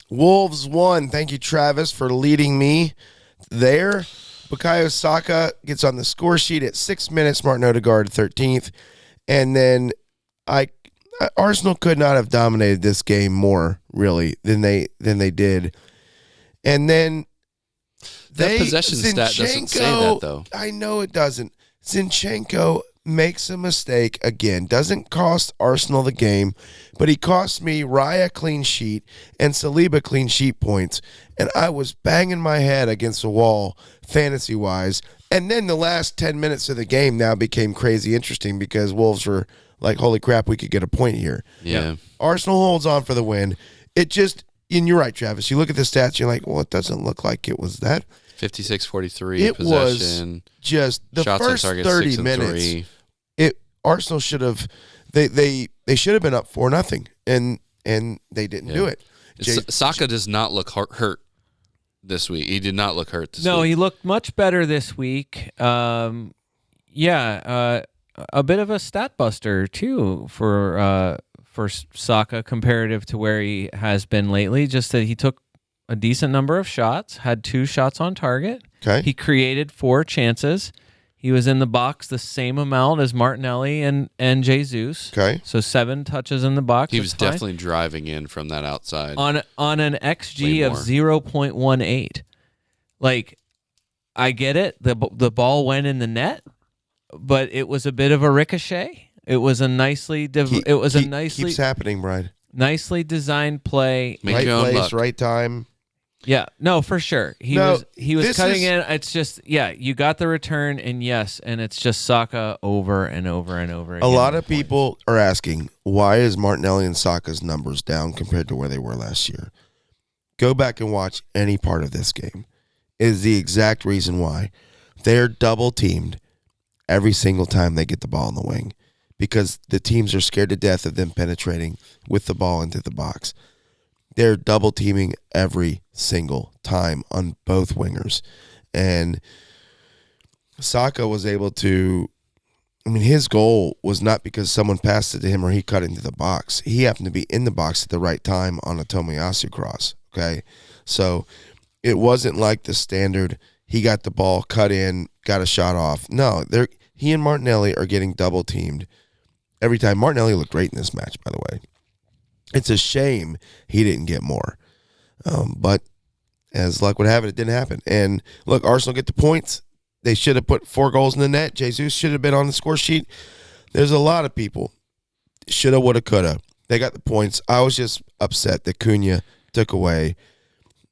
Wolves 1. Thank you, Travis, for leading me there. Bukayo Saka gets on the score sheet at 6 minutes. Martin Odegaard 13th. And then Arsenal could not have dominated this game more, really, than they did. And then that possession stat doesn't say that, though. I know it doesn't. Zinchenko makes a mistake again. Doesn't cost Arsenal the game, but he cost me Raya clean sheet and Saliba clean sheet points. And I was banging my head against the wall fantasy-wise. And then the last 10 minutes of the game now became crazy interesting because Wolves were like, holy crap, we could get a point here. Yeah. Arsenal holds on for the win. It just, and you're right, Travis, you look at the stats, you're like, well, it doesn't look like it was that. 56-43 possession. Was just the shots first on target, 30 minutes. Arsenal should have they should have been up 4-0 and they didn't do it. Saka does not look hurt this week. He did not look hurt this week. No, he looked much better this week. A bit of a stat buster too for Saka comparative to where he has been lately. Just that he took a decent number of shots, had 2 shots on target. Okay. He created 4 chances. He was in the box the same amount as Martinelli and Jesus. Okay. So 7 touches in the box. He was definitely driving in from that outside. On an XG of 0.18. Like, I get it. The ball went in the net, but it was a bit of a ricochet. It was a nicely keeps happening, Brian. Nicely designed play. Right place, right time. Yeah, no, for sure. He was cutting in. It's just, you got the return, and it's just Saka over and over and over again. A lot of people are asking, why is Martinelli and Saka's numbers down compared to where they were last year? Go back and watch any part of this game. It is the exact reason why. They're double teamed every single time they get the ball in the wing because the teams are scared to death of them penetrating with the ball into the box. They're double teaming every single time on both wingers. And Saka was able to, his goal was not because someone passed it to him or he cut into the box. He happened to be in the box at the right time on a Tomiyasu cross. Okay. So it wasn't like the standard, he got the ball, cut in, got a shot off. No, he and Martinelli are getting double teamed every time. Martinelli looked great in this match, by the way. It's a shame he didn't get more. But as luck would have it, it didn't happen. And look, Arsenal get the points. They should have put 4 goals in the net. Jesus should have been on the score sheet. There's a lot of people. Shoulda, woulda, coulda. They got the points. I was just upset that Cunha took away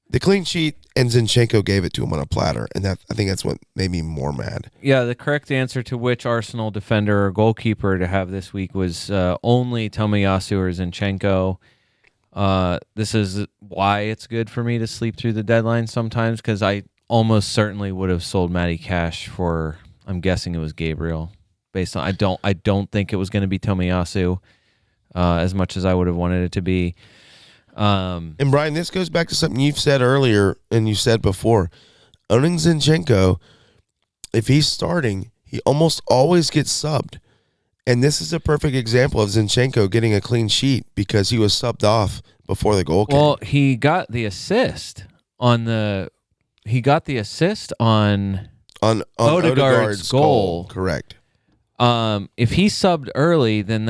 the clean sheet and Zinchenko gave it to him on a platter. And I think that's what made me more mad. Yeah, the correct answer to which Arsenal defender or goalkeeper to have this week was only Tomiyasu or Zinchenko. This is why it's good for me to sleep through the deadline sometimes, because I almost certainly would have sold Matty Cash for, I'm guessing it was Gabriel. Based on I don't think it was going to be Tomiyasu as much as I would have wanted it to be. And Brian, this goes back to something you've said earlier and you said before. Owning Zinchenko, if he's starting, he almost always gets subbed. And this is a perfect example of Zinchenko getting a clean sheet because he was subbed off before the goal came. Well, he got the assist on Odegaard's goal. Correct. If he subbed early, then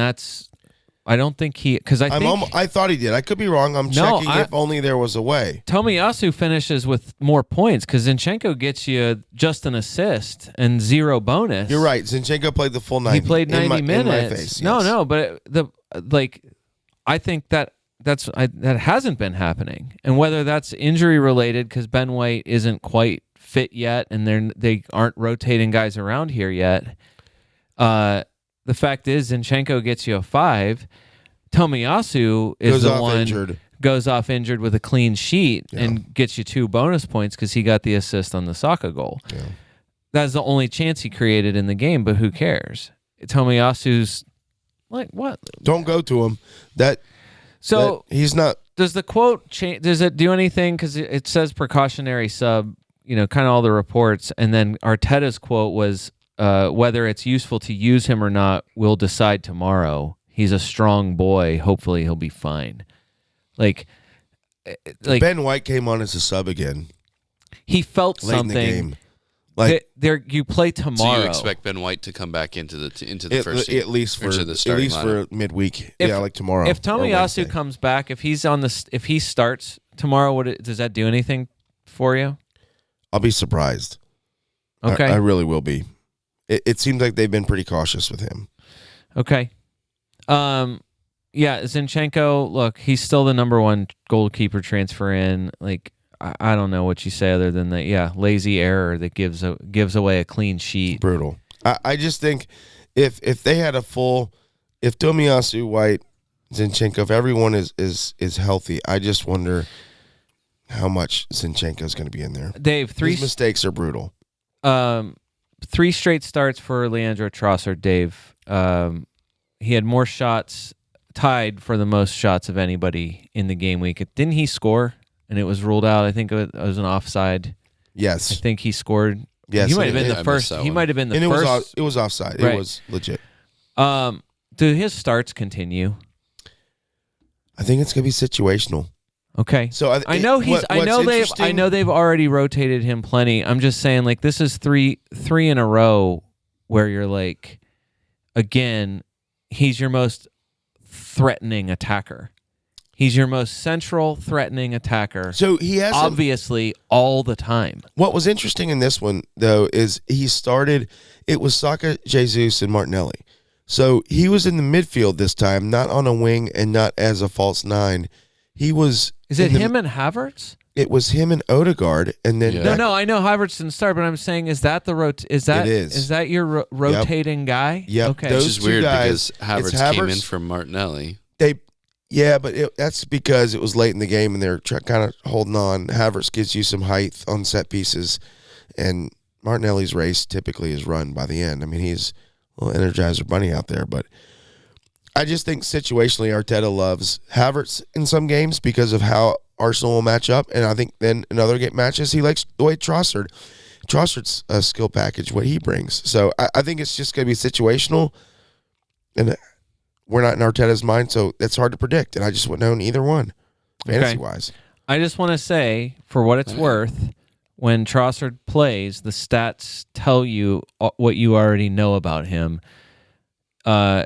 I don't think because I thought he did. I could be wrong. I'm checking if only there was a way. Tomiyasu finishes with more points because Zinchenko gets you just an assist and 0 bonus. You're right. Zinchenko played the full 90. He played 90 minutes. In my face, yes. No, but I think that hasn't been happening, and whether that's injury related because Ben White isn't quite fit yet, and they aren't rotating guys around here yet. The fact is, Zinchenko gets you a 5. Tomiyasu goes off injured with a clean sheet and gets you 2 bonus points because he got the assist on the Saka goal. Yeah. That's the only chance he created in the game, but who cares? Tomiyasu's like, what? Don't go to him. He's not. Does the quote change? Does it do anything? Because it says precautionary sub, kind of all the reports, and then Arteta's quote was, whether it's useful to use him or not, we'll decide tomorrow. He's a strong boy. Hopefully he'll be fine. Like Ben White came on as a sub again. He felt late something. In the game. You play tomorrow. So you expect Ben White to come back into the first team, at least for midweek. Like tomorrow. If Tomiyasu comes back, if he starts tomorrow, does that do anything for you? I'll be surprised. Okay, I really will be. It seems like they've been pretty cautious with him. Okay. Zinchenko, look, he's still the number 1 goalkeeper transfer in. Like, I don't know what you say other than that. Yeah, lazy error that gives away a clean sheet. Brutal. I just think if they had if Tomiyasu, White, Zinchenko, if everyone is healthy, I just wonder how much Zinchenko is going to be in there. Dave, These mistakes are brutal. 3 straight starts for Leandro Trossard, Dave. He had more shots, tied for the most shots of anybody in the game week. Didn't he score? And it was ruled out. I think it was an offside. Yes. I think he scored. Yes. He might have been the first. He might have been the first. It was offside. Right. It was legit. Do his starts continue? I think it's going to be situational. Okay. So I know they've already rotated him plenty. I'm just saying, like, this is three in a row where you're like, again, he's your most threatening attacker. He's your most central threatening attacker. So he has obviously all the time. What was interesting in this one, though, is he started, it was Saka, Jesus, and Martinelli. So he was in the midfield this time, not on a wing and not as a false nine. He was. Is it him and Havertz? It was him and Odegaard, and then no. I know Havertz didn't start, but I'm saying, is that the Is that your rotating guy? Yep. Okay. Which is weird because Havertz came in from Martinelli. That's because it was late in the game and they're kind of holding on. Havertz gives you some height on set pieces, and Martinelli's race typically is run by the end. I mean, he's a little Energizer Bunny out there, but I just think situationally Arteta loves Havertz in some games because of how Arsenal will match up, and I think then in other matches he likes the way Trossard's skill package, what he brings. So I think it's just going to be situational, and we're not in Arteta's mind, so it's hard to predict, and I just wouldn't own either one, fantasy-wise. I just want to say, for what it's worth, when Trossard plays, the stats tell you what you already know about him. So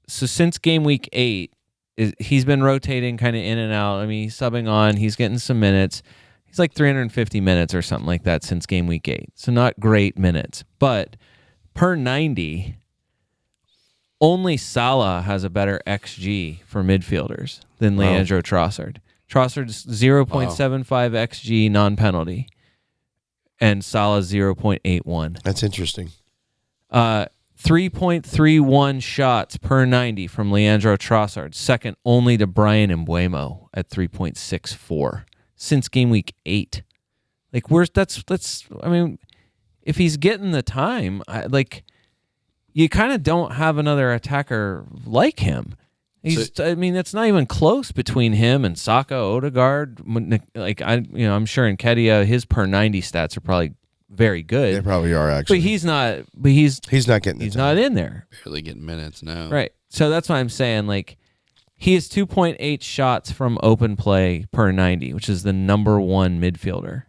since game week 8, he's been rotating kind of in and out. I mean, he's subbing on. He's getting some minutes. He's like 350 minutes or something like that since game week 8. So not great minutes. But per 90, only Salah has a better XG for midfielders than Leandro Trossard. Trossard's 0.75 XG non-penalty, and Salah's 0.81. That's interesting. 3.31 shots per 90 from Leandro Trossard, second only to Brian Mbeumo at 3.64 since game week 8. Like, I mean, if he's getting the time, you kind of don't have another attacker like him. It's not even close between him and Saka, Odegaard. I'm sure Nketiah, his per 90 stats are probably very good. They probably are, actually. But he's not getting. He's not in there. Barely getting minutes now. Right. So that's why I'm saying, he has 2.8 shots from open play per 90, which is the number one midfielder.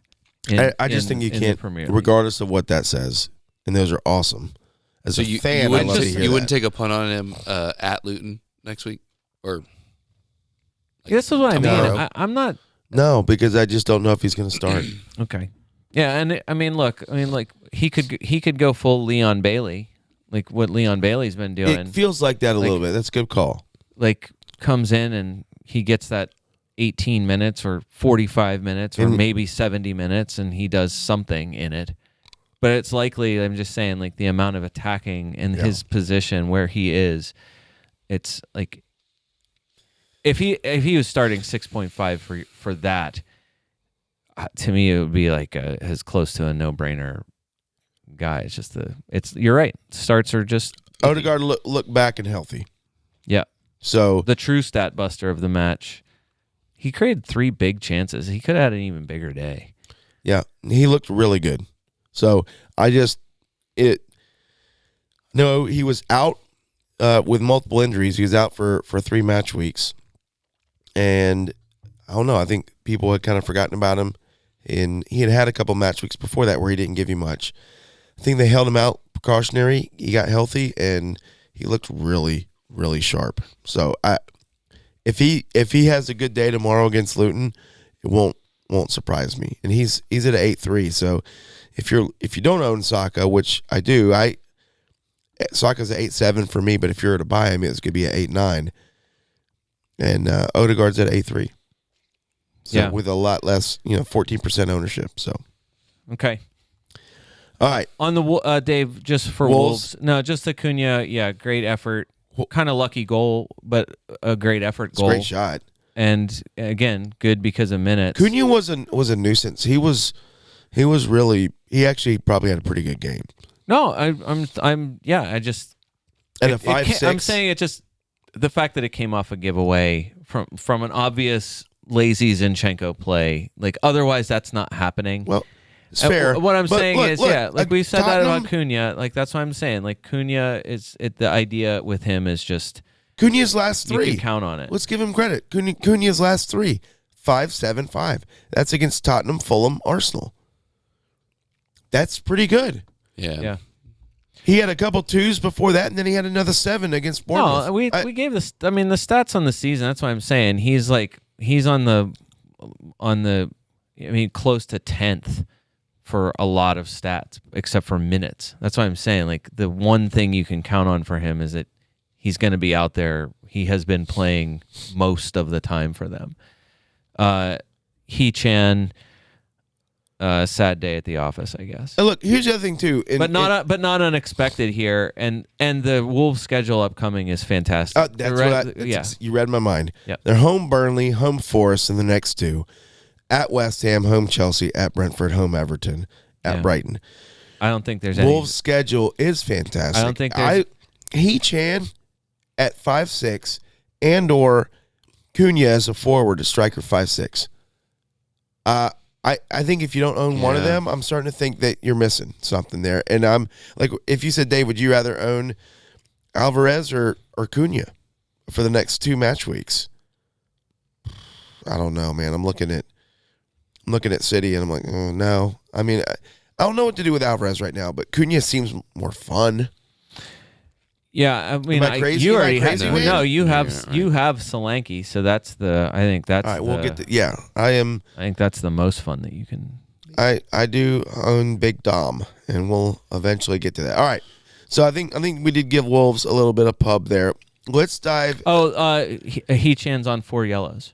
I just think you can't, regardless of what that says, and those are awesome. As a fan, I love to hear that. You wouldn't take a punt on him at Luton next week, or this is what I mean. I'm not. No, because I just don't know if he's going to start. Okay. Yeah, and he could go full Leon Bailey, like what Leon Bailey's been doing. It feels like that a little bit. That's a good call. Comes in and he gets that 18 minutes or 45 minutes or maybe 70 minutes, and he does something in it. But it's likely, I'm just saying, the amount of attacking in his position where he is, it's like if he was starting 6.5 for that. To me, it would be as close to a no-brainer guy. It's just you're right. Starts are just Odegaard look back and healthy. Yeah. So the true stat buster of the match. He created 3 big chances. He could have had an even bigger day. Yeah, he looked really good. So he was out with multiple injuries. He was out for 3 match weeks, and I don't know. I think people had kind of forgotten about him. And he had a couple match weeks before that where he didn't give you much. I think they held him out precautionary. He got healthy, and he looked really, really sharp. So if he has a good day tomorrow against Luton, it won't surprise me. And he's at 8.3. So if you don't own Saka, which I do, Saka's at 8.7 for me. But if you're to buy him, it's going to be at 8.9, and Odegaard's at 8.3. So with a lot less, 14% ownership. So, okay. All right. On the Dave, just for Wolves. No, just Acuna. Yeah, great effort. Kind of lucky goal, but a great effort goal. Great shot. And again, good because of minutes. Acuna was a nuisance. He actually probably had a pretty good game. No, I just at a 5-6. I'm saying it just the fact that it came off a giveaway from an obvious lazy Zinchenko play. Otherwise, that's not happening. Well, it's fair. What I'm saying is, we said that about Cunha. That's what I'm saying. Cunha the idea with him is just Cunha's last 3. You can count on it. Let's give him credit. Cunha's last 3, 5-7-5. That's against Tottenham, Fulham, Arsenal. That's pretty good. Yeah. He had a couple twos before that, and then he had another 7 against Bournemouth. No, we gave this. I mean, the stats on the season. That's what I'm saying. He's on the close to 10th for a lot of stats, except for minutes. That's what I'm saying. Like, the one thing you can count on for him is that he's going to be out there. He has been playing most of the time for them. He-Chan, sad day at the office, I guess. And look, here's the other thing too, but not unexpected here. And the Wolves' schedule upcoming is fantastic. You read my mind. Yep. They're home Burnley, home Forest in the next 2. At West Ham, home Chelsea, at Brentford, home Everton, at Brighton. I don't think there's Wolves' schedule is fantastic. I don't think there's... He-Chan at 5'6", and or Cunha as a forward, a striker 5'6". I think if you don't own one of them, I'm starting to think that you're missing something there. And I'm like, if you said, Dave, would you rather own Alvarez or Cunha for the next 2 match weeks? I don't know, man. I'm looking at City, and I'm like, oh, no. I mean, I don't know what to do with Alvarez right now, but Cunha seems more fun. Yeah, I mean, you already have. No, you have Solanke, so that's the. I think that's. All right, we'll get. I think that's the most fun that you can. I do own Big Dom, and we'll eventually get to that. All right, so I think we did give Wolves a little bit of pub there. Let's dive. He-Chan's on 4 yellows.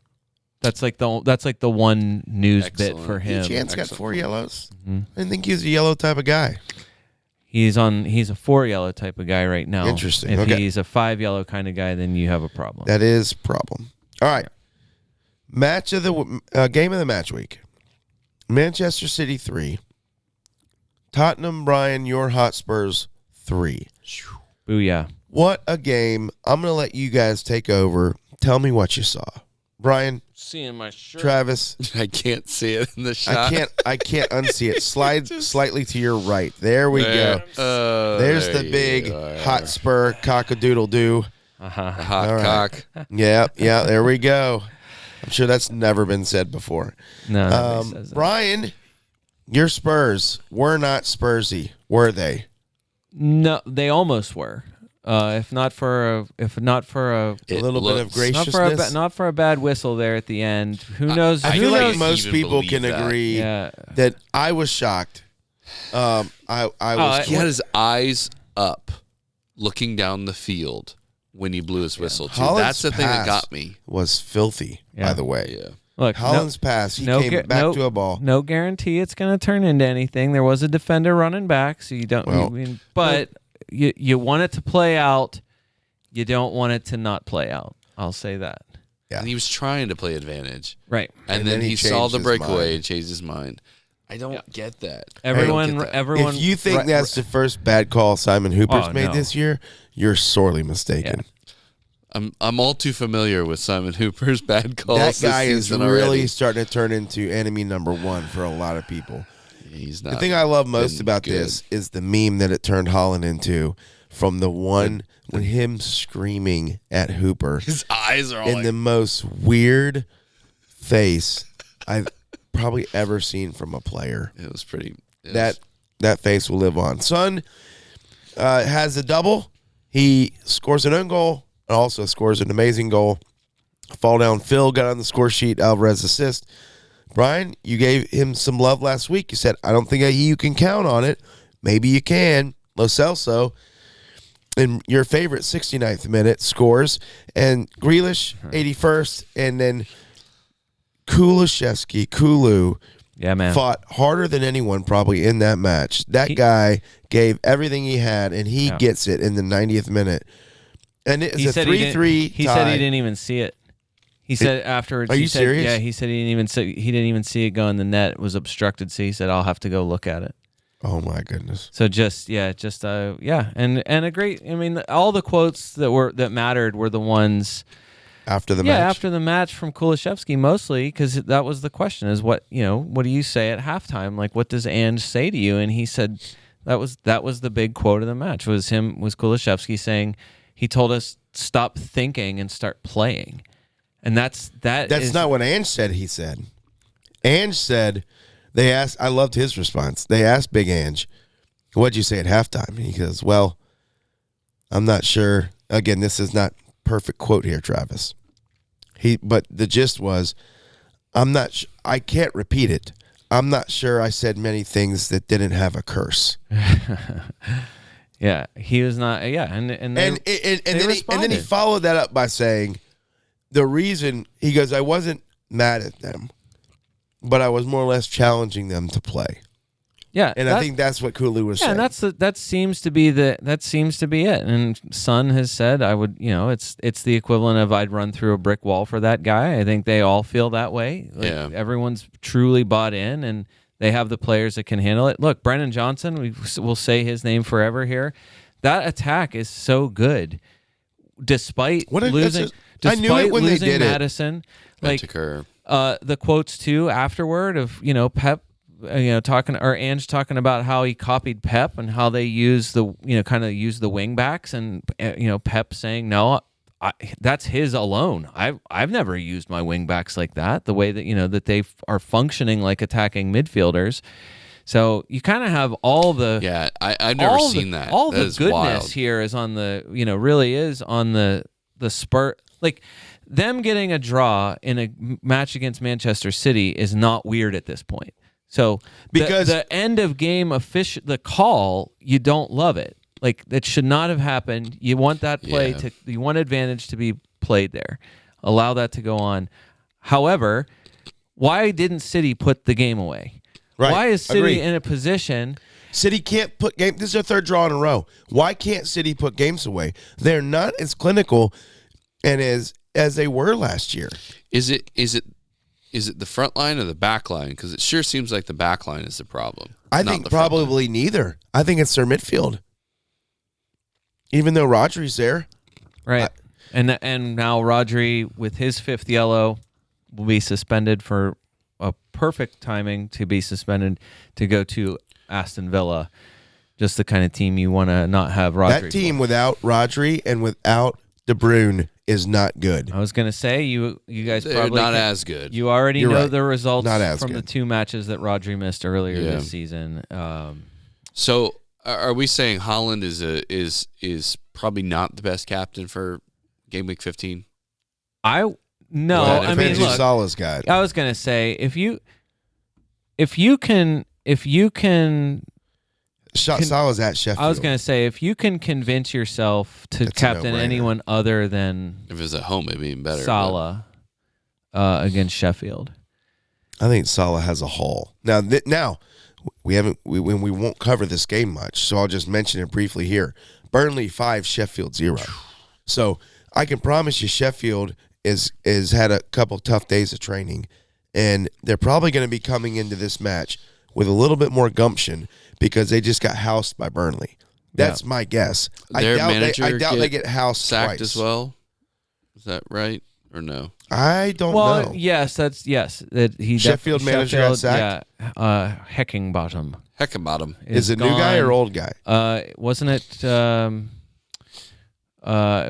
That's like the one news bit for him. He-Chan's got 4 yellows. Mm-hmm. I didn't think he was a yellow type of guy. He's a 4 yellow type of guy right now. Interesting. If he's a 5 yellow kind of guy, then you have a problem. That is a problem. All right. Match of the game of the match week. Manchester City 3. Tottenham, Brian, your Hotspurs 3. Booyah. What a game. I'm going to let you guys take over. Tell me what you saw. Brian. Seeing my shirt. Travis. I can't see it in the shot. I can't unsee it. Slide slightly to your right. There we go. There's the big Hotspur cock-a-doodle-doo. Hot cock. Yeah, there we go. I'm sure that's never been said before. No, Brian, your Spurs were not Spursy, were they? No, they almost were. If not for a little bit of graciousness, not for a bad whistle there at the end. Who knows? I feel like most people can agree that I was shocked. He had his eyes up, looking down the field when he blew his whistle. Too. That's the thing that got me. Was filthy, by the way. Yeah. Look, Holland's pass, he came back to a ball. No guarantee it's going to turn into anything. There was a defender running back, so you don't. But. You want it to play out. You don't want it to not play out. I'll say that. Yeah. And he was trying to play advantage. Right. And then he saw the breakaway and changed his mind. I don't get that. Everyone. If you think that's the first bad call Simon Hooper's made this year, you're sorely mistaken. Yeah. I'm all too familiar with Simon Hooper's bad calls. That guy is really starting to turn into enemy number 1 for a lot of people. He's not. The thing I love most about this is the meme that it turned Holland into, from the one when him screaming at Hooper. His eyes are all in the most weird face I've probably ever seen from a player. It was pretty. That face will live on. Son has a double. He scores an own goal and also scores an amazing goal. Fall down Phil got on the score sheet. Alvarez assist. Brian, you gave him some love last week. You said, I don't think you can count on it. Maybe you can. Lo Celso, in your favorite 69th minute, scores. And Grealish, 81st. And then Kulu, fought harder than anyone probably in that match. That guy gave everything he had, and he gets it in the 90th minute. And it's a 3-3 He said he didn't even see it. He said afterwards. Are you serious? Yeah, he said he didn't even see it go in the net. It was obstructed. So he said, "I'll have to go look at it." Oh my goodness. So and a great. I mean, all the quotes that mattered were the ones after the match. Yeah, after the match from Kulusevski mostly, because that was the question: is what do you say at halftime? Like, what does Ange say to you? And he said that was the big quote of the match was Kulusevski saying he told us stop thinking and start playing. And that's not what Ange said. He said, Ange said, I loved his response. They asked Big Ange, What'd you say at halftime? He goes, well, I'm not sure. Again, this is not perfect quote here, Travis. But the gist was, I can't repeat it. I'm not sure I said many things that didn't have a curse. Yeah, he was not. Yeah, and then he followed that up by saying, the reason, he goes, I wasn't mad at them, but I was more or less challenging them to play. Yeah, and I think that's what Kulu was saying. And that seems to be it. And Son has said, I would, it's the equivalent of I'd run through a brick wall for that guy. I think they all feel that way. Like, everyone's truly bought in, and they have the players that can handle it. Look, Brennan Johnson, we'll say his name forever here. That attack is so good, despite losing. I knew it when they did Madison. Like the quotes too afterward of Pep. Ange talking about how he copied Pep and how they use the wing backs, and Pep saying no, that's his alone. I've never used my wing backs like that. The way that that they are functioning like attacking midfielders. So you kind of have all the I've never seen that. All that the is goodness wild. here is on the really is on the spur. Like them getting a draw in a match against Manchester City is not weird at this point. So because the end of game the call, you don't love it. Like that should not have happened. You want that play you want advantage to be played there. Allow that to go on. However, why didn't City put the game away? Right. Why is City in a position? City can't put game. This is their third draw in a row. Why can't City put games away? They're not as clinical and as they were last year. Is it the front line or the back line? Because it sure seems like the back line is the problem. I think probably neither. I think it's their midfield. Even though Rodri's there. Right. And now Rodri, with his fifth yellow, will be suspended for a perfect timing to be suspended to go to Aston Villa. Just the kind of team you want to not have Rodri. That team without Rodri and without De Bruyne is not good. I was going to say, you guys They're probably not as good. You already You're know right. the results from good. the two matches that Rodri missed earlier this season. So, are we saying Haaland is probably not the best captain for game week 15? I mean, look, Salah's got. I was going to say if you can. Salah's at Sheffield. I was going to say, if you can convince yourself to captain anyone other than if it's at home, it'd be even better. Salah against Sheffield. I think Salah has a haul. Now we won't cover this game much, so I'll just mention it briefly here. Burnley 5, Sheffield 0. So I can promise you, Sheffield is had a couple tough days of training, and they're probably going to be coming into this match with a little bit more gumption because they just got housed by Burnley. That's my guess. I doubt they get housed sacked twice. as well. Is that right or no? I don't know. Well, yes. That he Sheffield manager got sacked? Yeah, Heckingbottom. Is it new guy or old guy? Wasn't it? It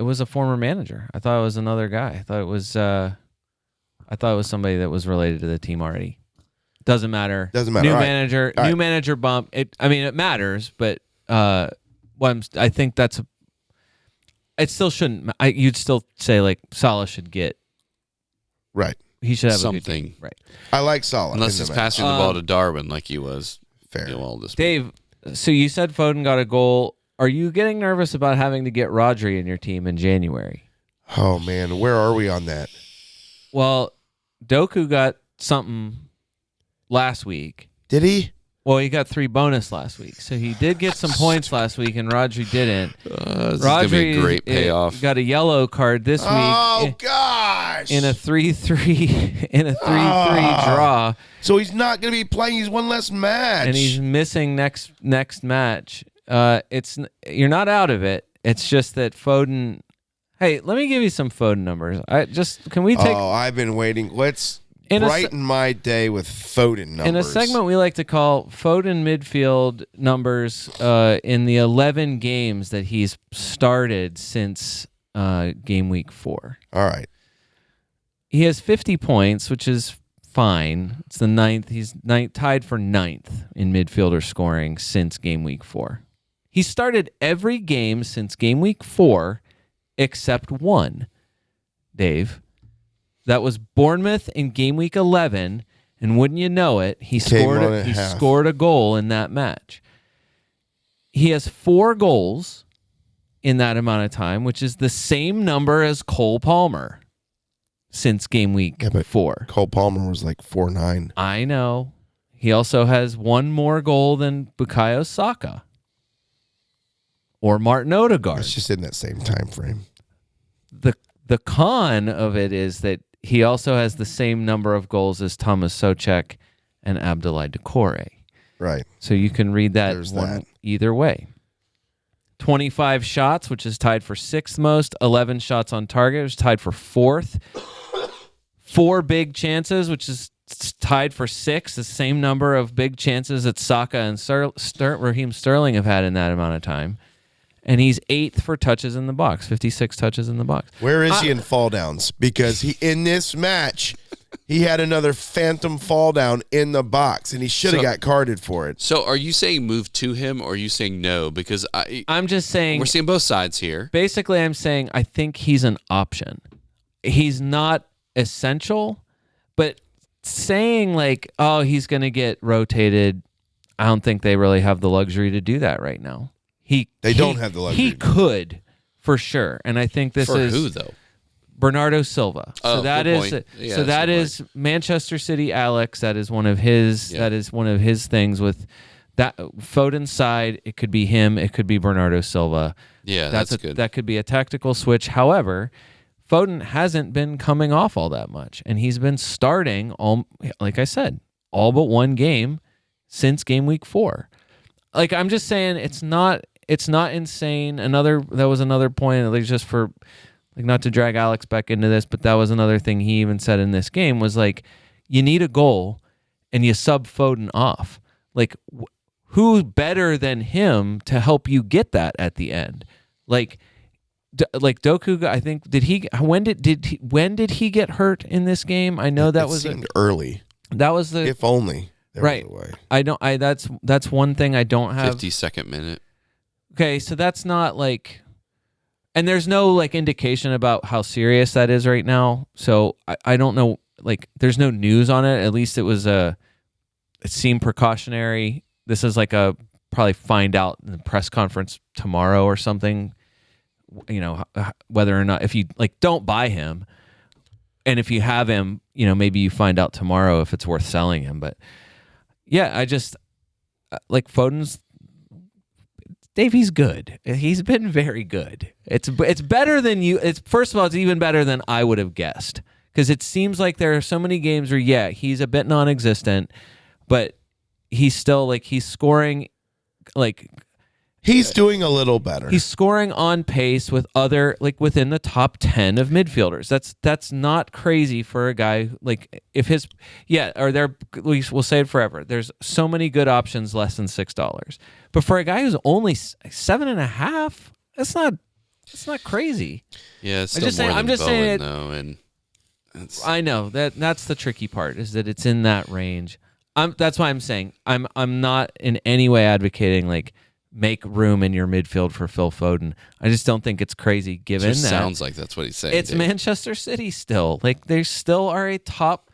was a former manager. I thought it was another guy. I thought it was somebody that was related to the team already. Doesn't matter. New manager. All right. New manager bump. It matters, but I think that's. It still shouldn't. You'd still say like Salah should get. Right. He should have something. A good game. Right. I like Salah. Unless he's passing the ball to Darwin like he was. Fair. All this Dave, so you said Foden got a goal. Are you getting nervous about having to get Rodri in your team in January? Oh man, where are we on that? Well, Doku got something last week. Did he? Well, he got 3 bonus last week, so he did get some points last week, and Rodri didn't. This is gonna be a great payoff. Got a yellow card this week. Oh gosh! In a 3-3 draw. So he's not going to be playing. He's one less match, and he's missing next match. You're not out of it. It's just that Foden. Hey, let me give you some Foden numbers. Can we take? Oh, I've been waiting. Let's brighten my day with Foden numbers. In a segment we like to call Foden midfield numbers in the 11 games that he's started since game week 4. All right. He has 50 points, which is fine. It's the ninth. He's tied for ninth in midfielder scoring since game week 4. He started every game since game week 4 except one, Dave. That was Bournemouth in game week 11, and wouldn't you know it, he scored a goal in that match. He has 4 goals in that amount of time, which is the same number as Cole Palmer since game week 4. Cole Palmer was like 4-9. I know. He also has 1 more goal than Bukayo Saka or Martin Odegaard. It's just in that same time frame. The con of it is that he also has the same number of goals as Thomas Souček and Abdoulaye Doucouré. Right. So you can read that either way. 25 shots, which is tied for 6th most. 11 shots on target, which is tied for 4th. 4 big chances, which is tied for 6th. The same number of big chances that Saka and Raheem Sterling have had in that amount of time. And he's 8th for touches in the box, 56 touches in the box. Where is he in fall downs? Because in this match, he had another phantom fall down in the box, and he should have got carded for it. So are you saying move to him, or are you saying no? Because I'm just saying... We're seeing both sides here. Basically, I'm saying I think he's an option. He's not essential, but saying like, oh, he's going to get rotated, I don't think they really have the luxury to do that right now. They don't have the luxury. He could, for sure. And I think this is... For who, though? Bernardo Silva. Oh, so that is Manchester City Alex. That is one of his. Yeah. That is one of his things with that Foden's side. It could be him. It could be Bernardo Silva. Yeah, that's good. That could be a tactical switch. However, Foden hasn't been coming off all that much, and he's been starting like I said, all but one game since game week 4. Like I'm just saying, it's not insane. That was another point. At least just for. Like not to drag Alex back into this, but that was another thing he even said in this game was like, you need a goal and you sub Foden off. Like who's better than him to help you get that at the end? Like Doku, I think when did he get hurt in this game? I know that seemed early. That was the if only right. That's one thing I don't have. 52nd minute. Okay, so that's not like. And there's no like indication about how serious that is right now. So I don't know, like there's no news on it. At least it seemed precautionary. This is like probably find out in the press conference tomorrow or something, you know, whether or not, if you like, don't buy him. And if you have him, you know, maybe you find out tomorrow if it's worth selling him. But yeah, I just like Foden's, Dave, he's good. He's been very good. It's better than you. First of all, it's even better than I would have guessed because it seems like there are so many games where he's a bit non-existent, but he's still like he's scoring like he's doing a little better. He's scoring on pace with other like within the top 10 of midfielders. That's not crazy for a guy like if his we'll say it forever. There's so many good options less than $6. But for a guy who's only 7.5, that's not crazy. Yeah, it's still I'm just saying though, and I know that's the tricky part is that it's in that range. That's why I'm saying I'm not in any way advocating like make room in your midfield for Phil Foden. I just don't think it's crazy given that. Sounds like that's what he's saying. It's Manchester City still. Like they still are a top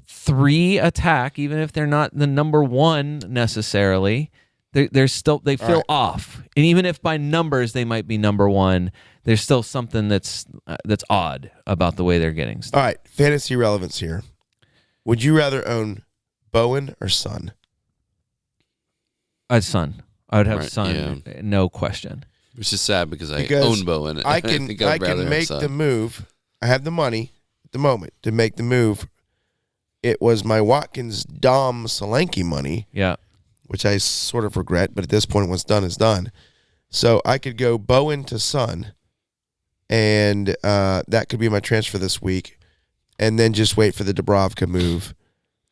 3 attack, even if they're not the number 1 necessarily. They're still they feel off, and even if by numbers they might be number 1, there's still something that's odd about the way they're getting stuff. All right, fantasy relevance here. Would you rather own Bowen or Son? Son. I would have Son, no question. Which is sad because I own Bowen. I can make the move. I have the money at the moment to make the move. It was my Watkins Dom Solanke money. Yeah. Which I sort of regret, but at this point, what's done is done. So I could go Bowen to Son, and that could be my transfer this week, and then just wait for the Dubravka move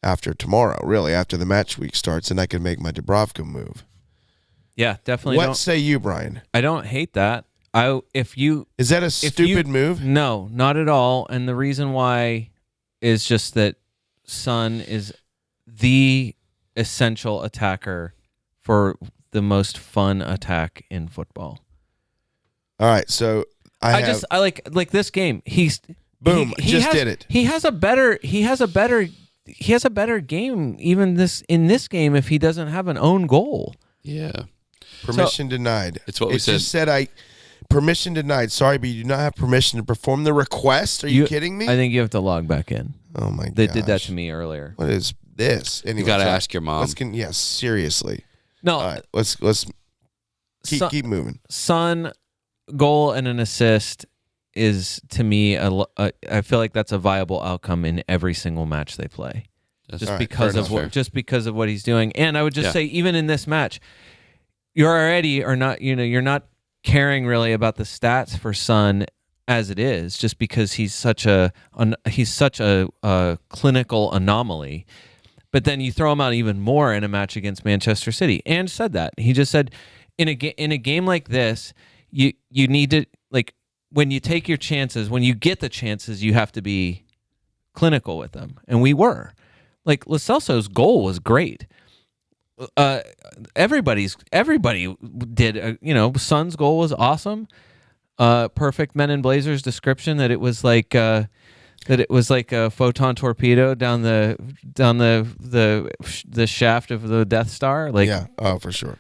after tomorrow, really, after the match week starts, and I can make my Dubravka move. Yeah, definitely. What say you, Brian? I don't hate that. Is that a stupid move? No, not at all. And the reason why is just that Son is the essential attacker for the most fun attack in football. All right, so I like this game. He's boom, he did it. He has a better game even in this game if he doesn't have an own goal. Yeah. Permission denied. It's what we said. It just said permission denied. Sorry, but you do not have permission to perform the request. Are you kidding me? I think you have to log back in. Oh my god. They did that to me earlier. What is this? Anyway, you got to ask your mom. Yes, seriously. No. All right, let's keep moving. Son, goal and an assist is to me I feel like that's a viable outcome in every single match they play. Just because of what he's doing. And I would just say even in this match, you're not caring really about the stats for Son as it is, just because he's such a clinical anomaly. But then you throw him out even more in a match against Manchester City. And said that. He just said in a game like this, you need to, like, when you take your chances, when you get the chances, you have to be clinical with them. And we were. Like, Lo Celso's goal was great. Everybody did. Son's goal was awesome. Perfect Men in Blazers description that it was like a photon torpedo down the shaft of the Death Star. Like, for sure.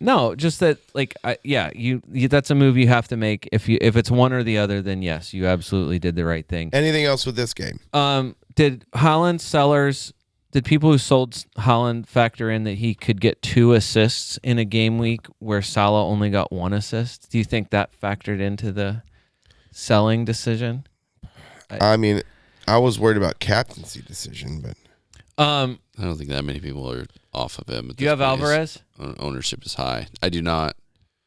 No, just that, like, that's a move you have to make. If it's one or the other, then yes, you absolutely did the right thing. Anything else with this game? Did Haaland sellers? Did people who sold Haaland factor in that he could get 2 assists in a game week where Salah only got 1 assist? Do you think that factored into the selling decision? I mean, I was worried about captaincy decision, but I don't think that many people are off of him. Do you have Alvarez? Ownership is high. I do not.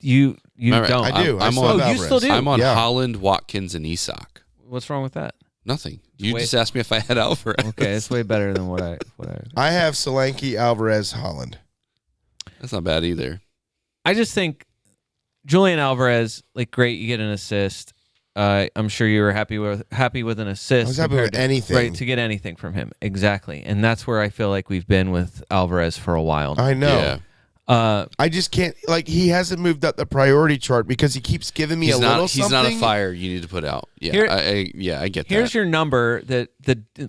You Remember, don't. I do. You still do. I'm on Haaland, Watkins, and Isak. What's wrong with that? Nothing. You just asked me if I had Alvarez. Okay, it's way better than what I. I have Solanke, Alvarez, Haaland. That's not bad either. I just think Julian Alvarez, like, great, you get an assist. I'm sure you were happy with an assist. I was happy with anything. Right, to get anything from him. Exactly. And that's where I feel like we've been with Alvarez for a while now. I know. Yeah. I just can't, like, he hasn't moved up the priority chart because he keeps giving me something. He's not a fire you need to put out. Yeah, I get that. Here's your number that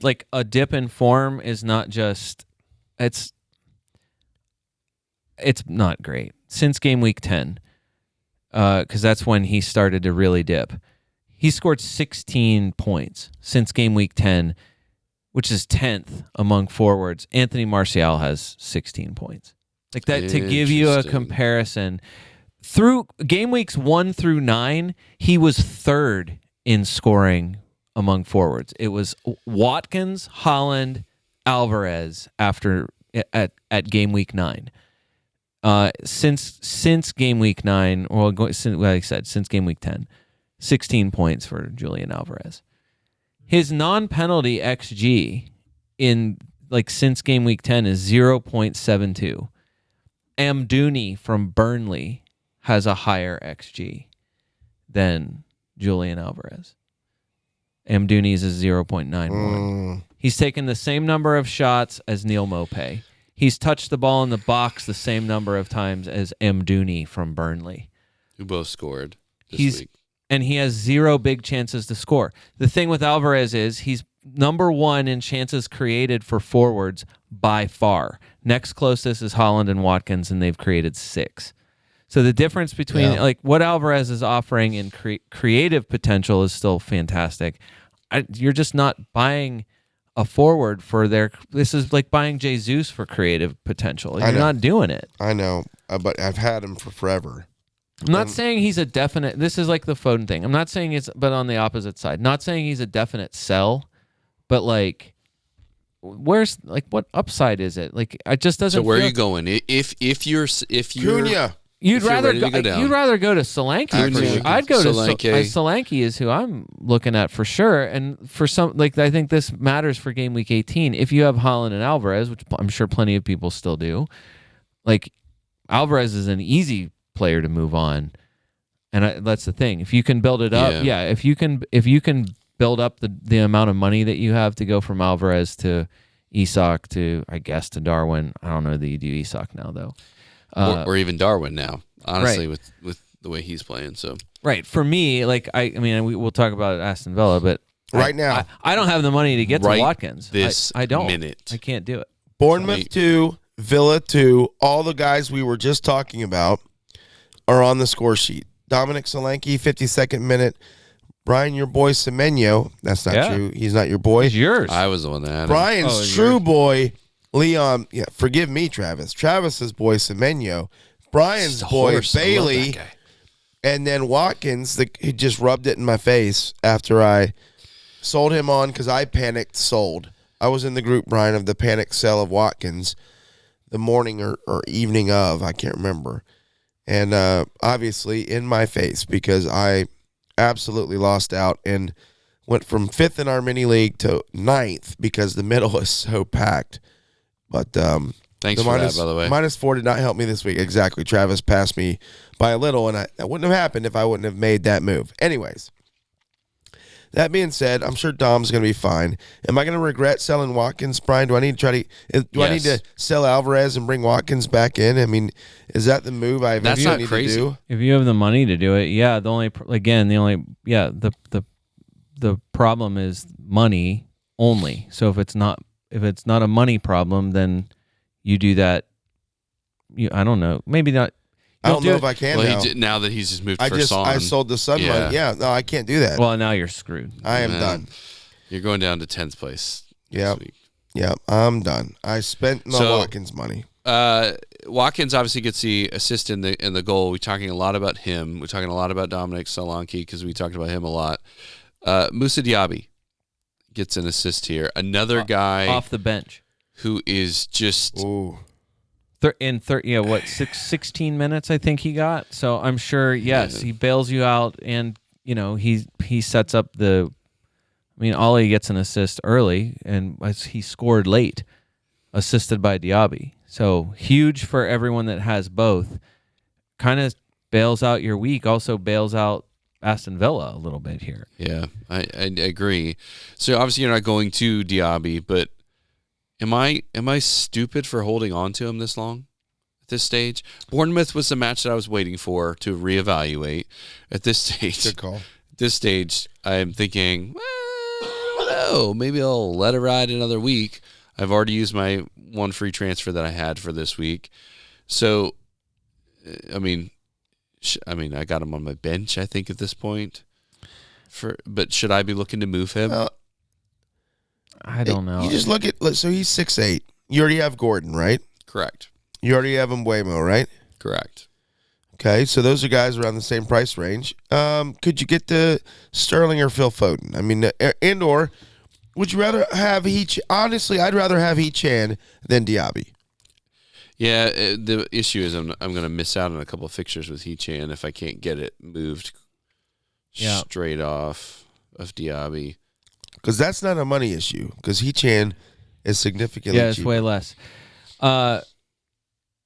like a dip in form is not just, it's not great. Since game week 10, because that's when he started to really dip. He scored 16 points since game week 10, which is 10th among forwards. Anthony Martial has 16 points. Like that, to give you a comparison, through game weeks 1 through 9, he was 3rd in scoring among forwards. It was Watkins, Haaland, Alvarez at game week 9. Since game week 9, since game week 10, 16 points for Julian Alvarez. His non-penalty XG since game week 10 is 0.72. Amdouni from Burnley has a higher XG than Julian Alvarez. Amdouni's is 0.91. He's taken the same number of shots as Neil Maupay. He's touched the ball in the box the same number of times as Amdouni from Burnley. Who both scored this week. And he has 0 big chances to score. The thing with Alvarez is he's number 1 in chances created for forwards by far. Next closest is Haaland and Watkins, and they've created 6. So the difference between what Alvarez is offering in creative potential is still fantastic. You're just not buying a forward for their. This is like buying Jesus for creative potential. You're not doing it. I know, but I've had him for forever. I'm not saying he's a definite. This is like the Foden thing. I'm not saying but on the opposite side. Not saying he's a definite sell, but like, where's what upside is it? Like, it just doesn't. So where are you going? If you're Cunha. You'd rather go to Solanke. I'd go to Solanke. Solanke is who I'm looking at for sure. And for some, I think this matters for game week 18. If you have Haaland and Alvarez, which I'm sure plenty of people still do, like, Alvarez is an easy player to move on, and that's the thing. If you can build it up, if you can build up the amount of money that you have to go from Alvarez to Isak to, I guess, to Darwin. I don't know that you do Isak now, though. Or even Darwin now, honestly, right. with the way he's playing. So right. For me, like, I mean, we'll talk about Aston Villa, but right now, I don't have the money to get to Watkins. I don't. Minute. I can't do it. Bournemouth 2, Villa 2, all the guys we were just talking about are on the score sheet. Dominic Solanke, 52nd minute. Brian, your boy Semenyo. That's not true. He's not your boy. He's yours. I was the one that had Brian's true boy, Leon. Yeah, forgive me, Travis. Travis's boy Semenyo. Brian's boy Bailey. And then Watkins, he just rubbed it in my face after I sold him on because I panicked sold. I was in the group, Brian, of the panic sell of Watkins the morning or evening of. I can't remember. And obviously in my face because I absolutely lost out and went from 5th in our mini league to 9th because the middle is so packed. But thanks for that, by the way. -4 did not help me this week. Exactly. Travis passed me by a little, and that wouldn't have happened if I wouldn't have made that move. Anyways, that being said, I'm sure Dom's going to be fine. Am I going to regret selling Watkins, Brian? Do I need to I need to sell Alvarez and bring Watkins back in? I mean, is that the move I need to do? If you have the money to do it, yeah. The problem is money only. So if it's not a money problem, then you do that. I don't know. Maybe not. I don't know if I can now that he's just moved for Son. I sold the Sun money. Yeah, no, I can't do that. Well, now you're screwed. I am done. You're going down to 10th place. Yeah, I'm done. I spent my Watkins money. Watkins obviously gets the assist in the goal. We're talking a lot about him. We're talking a lot about Dominic Solanke because we talked about him a lot. Moussa Diaby gets an assist here. Another guy off the bench who is just... Ooh. 16 minutes I think he got. So I'm sure, yes, he bails you out, and he sets up Ollie gets an assist early, and he scored late, assisted by Diaby. So huge for everyone that has both. Kind of bails out your week, also bails out Aston Villa a little bit here. Yeah, I agree. So obviously you're not going to Diaby, but Am I stupid for holding on to him this long at this stage? Bournemouth was the match that I was waiting for to reevaluate. At this stage, good call. At this stage, I'm thinking, I don't know, maybe I'll let it ride another week. I've already used my one free transfer that I had for this week, so I mean, I got him on my bench. I think at this point, but should I be looking to move him? I don't know. You just look at, so he's 6'8". You already have Gordon, right? Correct. You already have Mbeumo, right? Correct. Okay, so those are guys around the same price range. Could you get to Sterling or Phil Foden? I mean, and/or would you rather have honestly, I'd rather have Chan than Diaby. Yeah, the issue is I'm going to miss out on a couple of fixtures with Chan if I can't get it moved straight off of Diaby. Because that's not a money issue. Because Chan is significantly cheaper. Yeah, it's way less.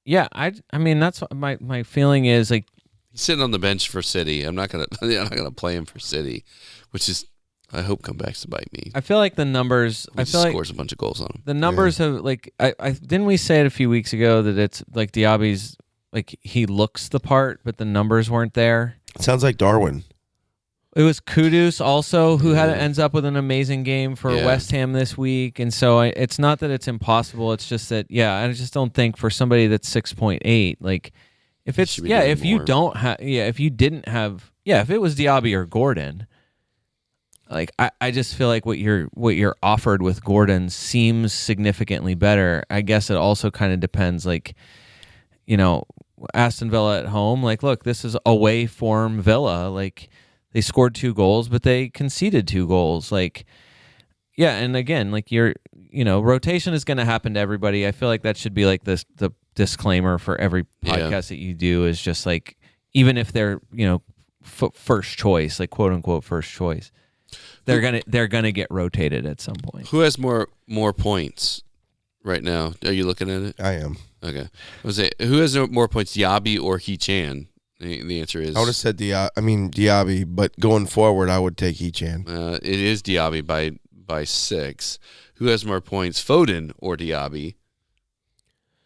Yeah, I mean that's my feeling is like he's sitting on the bench for City. I'm not gonna play him for City, which is I hope comes back to bite me. I feel like the numbers. I feel like scores a bunch of goals on him. The numbers have like I didn't we say it a few weeks ago that it's like Diaby's like he looks the part, but the numbers weren't there. It sounds like Darwin. It was Kudus also who ends up with an amazing game for West Ham this week, and so it's not that it's impossible. It's just that I just don't think for somebody that's 6.8, like if it's if you don't have if you didn't have if it was Diaby or Gordon, like I just feel like what you're offered with Gordon seems significantly better. I guess it also kind of depends, like Aston Villa at home. Like, look, this is away form Villa, like. They scored 2 goals, but they conceded 2 goals. Like, and again, like rotation is going to happen to everybody. I feel like that should be like the disclaimer for every podcast that you do is just like, even if they're first choice, like quote unquote first choice, they're gonna get rotated at some point. Who has more points right now? Are you looking at it? I am. Okay. I was saying, who has more points, Diaby or Chan? The answer is... I would have said Diaby, but going forward, I would take Echan. It is Diaby by 6. Who has more points, Foden or Diaby?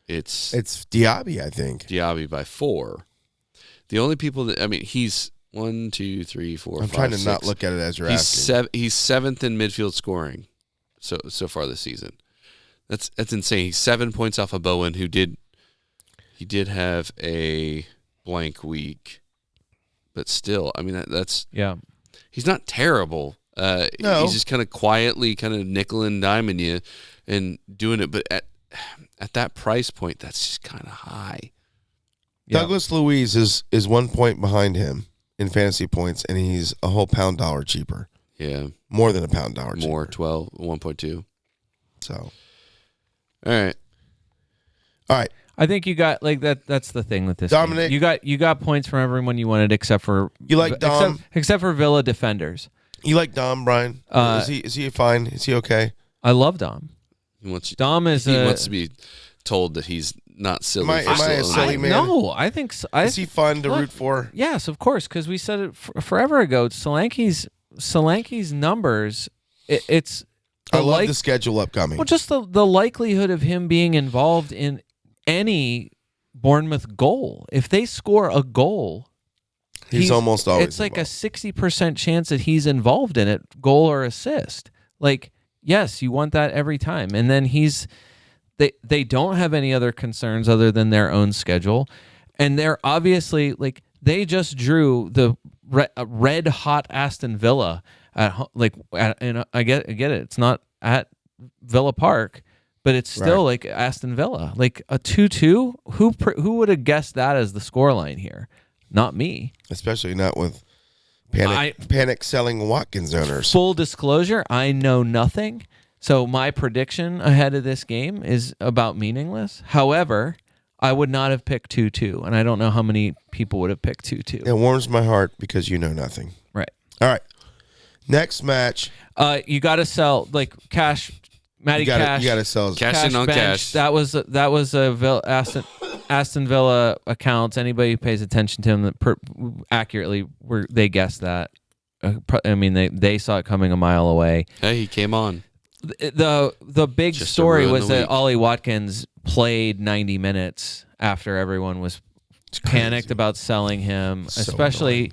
It's Diaby, I think. Diaby by 4. The only people he's 1, 2, 3, 4, I'm 5, trying to 6. not look at it as you're asking. He's 7th in midfield scoring so far this season. That's insane. He's 7 points off of Bowen, who did have a blank week, but still, that's he's not terrible. No. He's just kind of quietly kind of nickel and diming you and doing it, but at that price point, that's just kind of high. Douglas Luiz is 1 point behind him in fantasy points, and he's a whole $1 cheaper. Yeah, more than $1 cheaper. More 1.2. So, all right. I think you got that. That's the thing with this. Dominic, game. You got points from everyone you wanted, except for Dom, except for Villa defenders. You like Dom, Brian? Is he fine? Is he okay? I love Dom. He wants to be told that he's not silly. Am I a silly man? No, I think so. Is he fun to root for? Yes, of course, because we said it forever ago. Solanke's numbers. It's. I love the schedule upcoming. Well, just the likelihood of him being involved in any Bournemouth goal. If they score a goal, he's almost always it's like involved. A 60% chance that he's involved in it, goal or assist. Like, yes, you want that every time. And then they don't have any other concerns other than their own schedule. And they're obviously, like, they just drew the red hot Aston Villa and I get it. It's not at Villa Park, but it's still like Aston Villa, like a 2-2. Who would have guessed that as the scoreline here? Not me. Especially not with panic selling Watkins owners. Full disclosure, I know nothing. So my prediction ahead of this game is about meaningless. However, I would not have picked 2-2, and I don't know how many people would have picked 2-2. It warms my heart because you know nothing. Right. All right. Next match. You got to sell like cash. Matty Cash. You got to sell cash in on bench. cash. That was a Aston Villa accounts. Anybody who pays attention to him accurately, they guessed that. They saw it coming a mile away. Hey, he came on. The big story was that Ollie Watkins played 90 minutes after everyone was panicked about selling him, especially.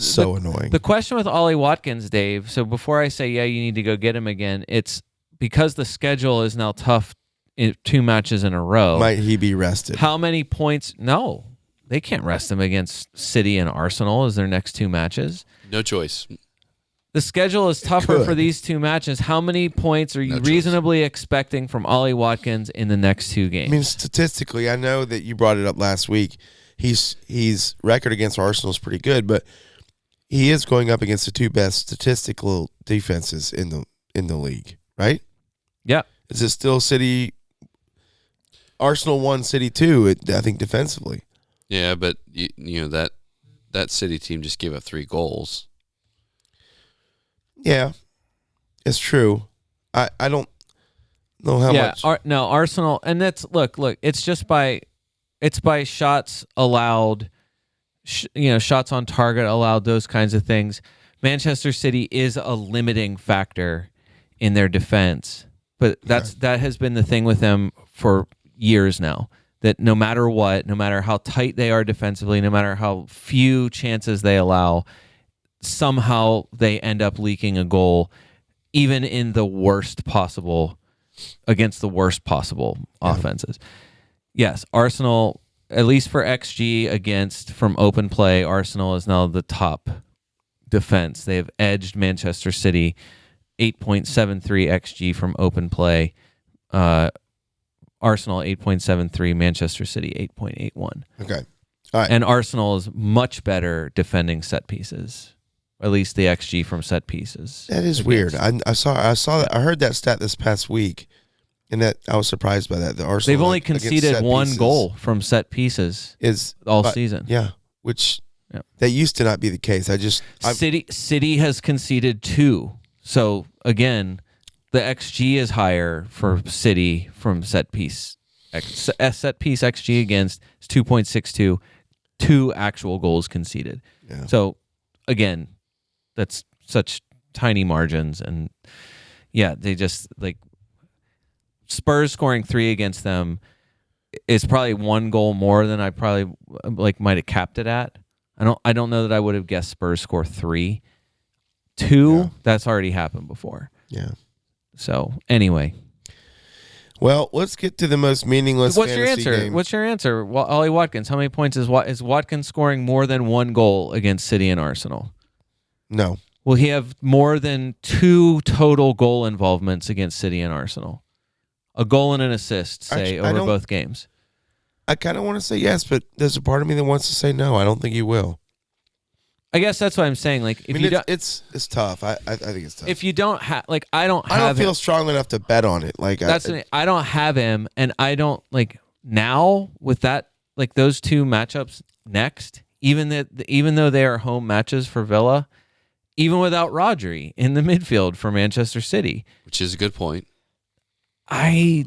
So annoying. The question with Ollie Watkins, Dave, so before I say, you need to go get him again, it's because the schedule is now tough in 2 matches in a row. Might he be rested? How many points? No, they can't rest him against City and Arsenal as their next 2 matches. No choice. The schedule is tougher for these 2 matches. How many points are you reasonably expecting from Ollie Watkins in the next 2 games? Statistically, I know that you brought it up last week. He's record against Arsenal is pretty good, but he is going up against the 2 best statistical defenses in the league, right? Yeah. Is it still City? Arsenal 1, City 2, I think, defensively. Yeah, but that City team just gave up 3 goals. Yeah, it's true. I don't know how much. Arsenal, and that's look. It's just by shots allowed. Shots on target allowed, those kinds of things. Manchester City is a limiting factor in their defense, but that has been the thing with them for years now. That no matter what, no matter how tight they are defensively, no matter how few chances they allow, somehow they end up leaking a goal, even in the worst possible against the worst possible offenses. Yes, Arsenal. At least for XG from open play, Arsenal is now the top defense. They have edged Manchester City 8.73 XG from open play. Arsenal 8.73, Manchester City 8.81. Okay. All right. And Arsenal is much better defending set pieces. At least the XG from set pieces. That is weird. I saw that. I heard that stat this past week. And that I was surprised by that. The Arsenal, they've only conceded 1 goal from set pieces all season. Yeah, which that used to not be the case. City has conceded 2. So again, the XG is higher for City from set piece. Set piece XG against is 2.62. 2 actual goals conceded. Yeah. So again, that's such tiny margins, and yeah, they just like Spurs scoring 3 against them is probably 1 goal more than I probably like might have capped it at. I don't know that I would have guessed Spurs score 3. 2, that's already happened before. Yeah. So anyway. Well, let's get to the most meaningless. What's your fantasy answer? game. What's your answer? Well, Ollie Watkins. How many points is Watkins scoring more than 1 goal against City and Arsenal? No. Will he have more than 2 total goal involvements against City and Arsenal? A goal and an assist, say, over both games. I kind of want to say yes, but there's a part of me that wants to say no. I don't think he will. I guess that's what I'm saying. Like, if you don't, it's tough. I think it's tough. If you don't have, like, I don't feel strong enough to bet on it. Like, I don't have him, and I don't like now with that, like those 2 matchups next. Even though they are home matches for Villa, even without Rodri in the midfield for Manchester City, which is a good point. I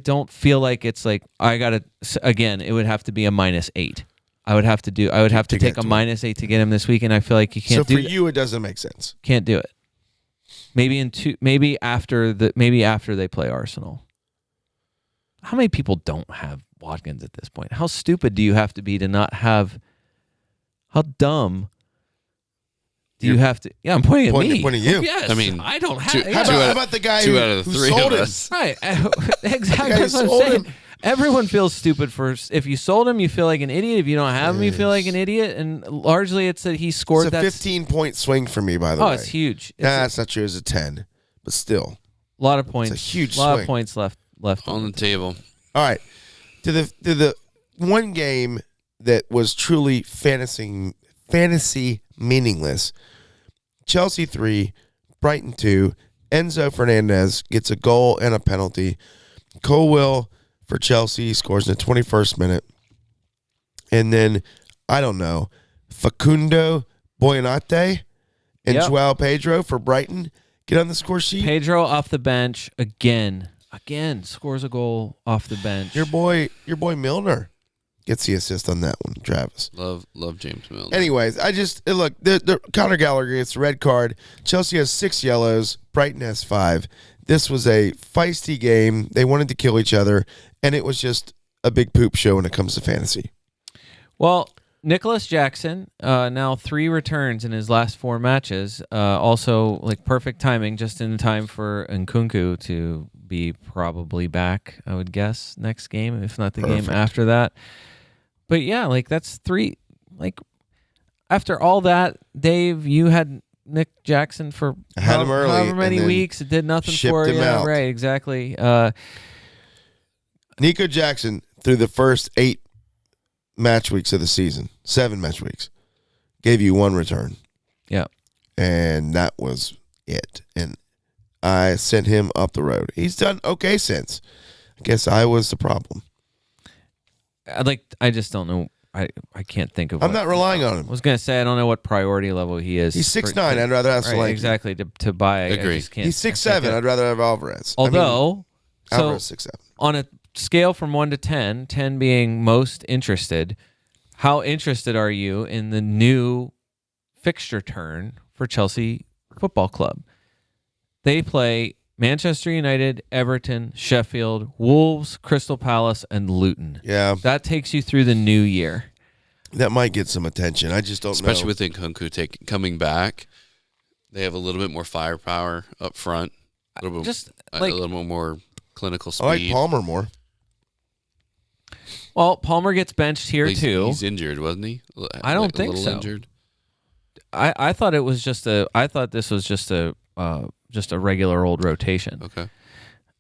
don't feel like it's like I gotta again. It would have to be a -8. I would have to take a -8 to get him this week, and I feel like you can't. So for you, it doesn't make sense. Can't do it. Maybe after they play Arsenal. How many people don't have Watkins at this point? How stupid do you have to be to not have? How dumb do you have to? Yeah, I'm pointing at me. Pointing at you. Yes, I mean, I don't have. How about the guy 2 out of the who 3 sold of him? us? Right, exactly. That's what I'm saying. Everyone feels stupid if you sold him, you feel like an idiot. If you don't have him, you feel like an idiot. And largely, it's that he scored. It's a 15-point swing for me, by the way. Oh, it's huge. That's not true. It's a 10, but still, a lot of points. It's a huge lot swing. of points left on the table. All right, to the one game that was truly fantasy meaningless. Chelsea 3, Brighton 2. Enzo Fernandez gets a goal and a penalty. Colwill for Chelsea scores in the 21st minute. And then, I don't know, Facundo Boyanate and Joao Pedro for Brighton get on the score sheet. Pedro off the bench again scores a goal off the bench. Your boy Milner gets the assist on that one, Travis. Love James Milner. Anyways, look, the Conor Gallagher gets a red card. Chelsea has 6 yellows. Brighton has 5. This was a feisty game. They wanted to kill each other, and it was just a big poop show when it comes to fantasy. Well, Nicholas Jackson, now 3 returns in his last 4 matches. Also, like perfect timing, just in time for Nkunku to be probably back, I would guess, next game, if not the game after that. But yeah, like that's 3. Like after all that, Dave, you had Nick Jackson for however many weeks. It did nothing for you. Out. Right, exactly. Nico Jackson, through the first 8 match weeks of the season, 7 match weeks, gave you 1 return. Yeah. And that was it. And I sent him up the road. He's done okay since. I guess I was the problem. I just don't know. I can't think of. I'm not relying on him. I was gonna say I don't know what priority level he is. He's 6'9". I'd rather have Solanke. Right, exactly to buy. Agree. I just can't, He's 6'7". I'd rather have Alvarez. Although, Alvarez 6'7". On a scale from 1 to 10, 10 being most interested, how interested are you in the new fixture turn for Chelsea Football Club? They play Manchester United, Everton, Sheffield, Wolves, Crystal Palace, and Luton. Yeah. That takes you through the new year. That might get some attention. I just don't know. Especially with Nkunku coming back. They have a little bit more firepower up front. A little bit more clinical speed. I like Palmer more. Well, Palmer gets benched here too. He's injured, wasn't he? I don't think so. Injured. I thought it was just a. I thought this was just a regular old rotation. Okay.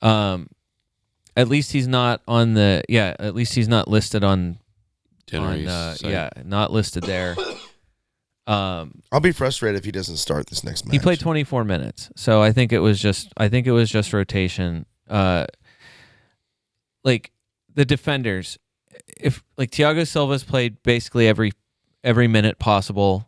At least he's not on the. Yeah. At least he's not listed on. Not listed there. I'll be frustrated if he doesn't start this next match. He played 24 minutes, so I think it was just rotation. Like the defenders, if like Thiago Silva's played basically every minute possible.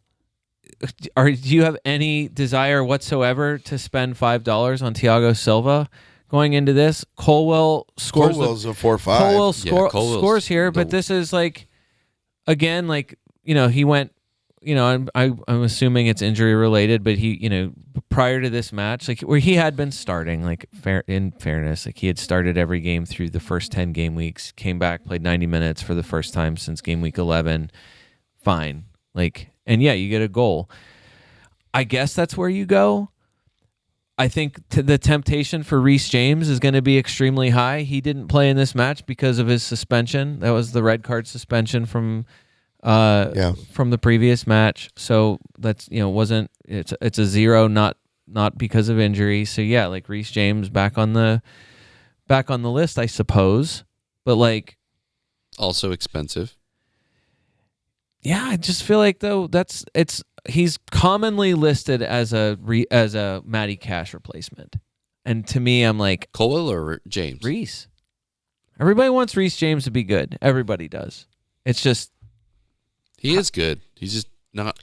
Do you have any desire whatsoever to spend $5 on Thiago Silva going into this? Colwell's a 4-5. Colwell scores here, but this is like again, like, he went, I'm assuming it's injury related, but he, prior to this match, like where he had been starting, like in fairness, like he had started every game through the first 10 game weeks, came back, played 90 minutes for the first time since game week 11. Fine. Like, and yeah, you get a goal. I guess that's where you go. I think the temptation for Reece James is going to be extremely high. He didn't play in this match because of his suspension. That was the red card suspension from the previous match. So that's it's a 0, not because of injury. So yeah, like Reece James back on the list, I suppose. But like, also expensive. Yeah, I just feel like though he's commonly listed as a Matty Cash replacement, and to me, I'm like, Colwell or James? Reece. Everybody wants Reece James to be good. Everybody does. It's just he is good. He's just not.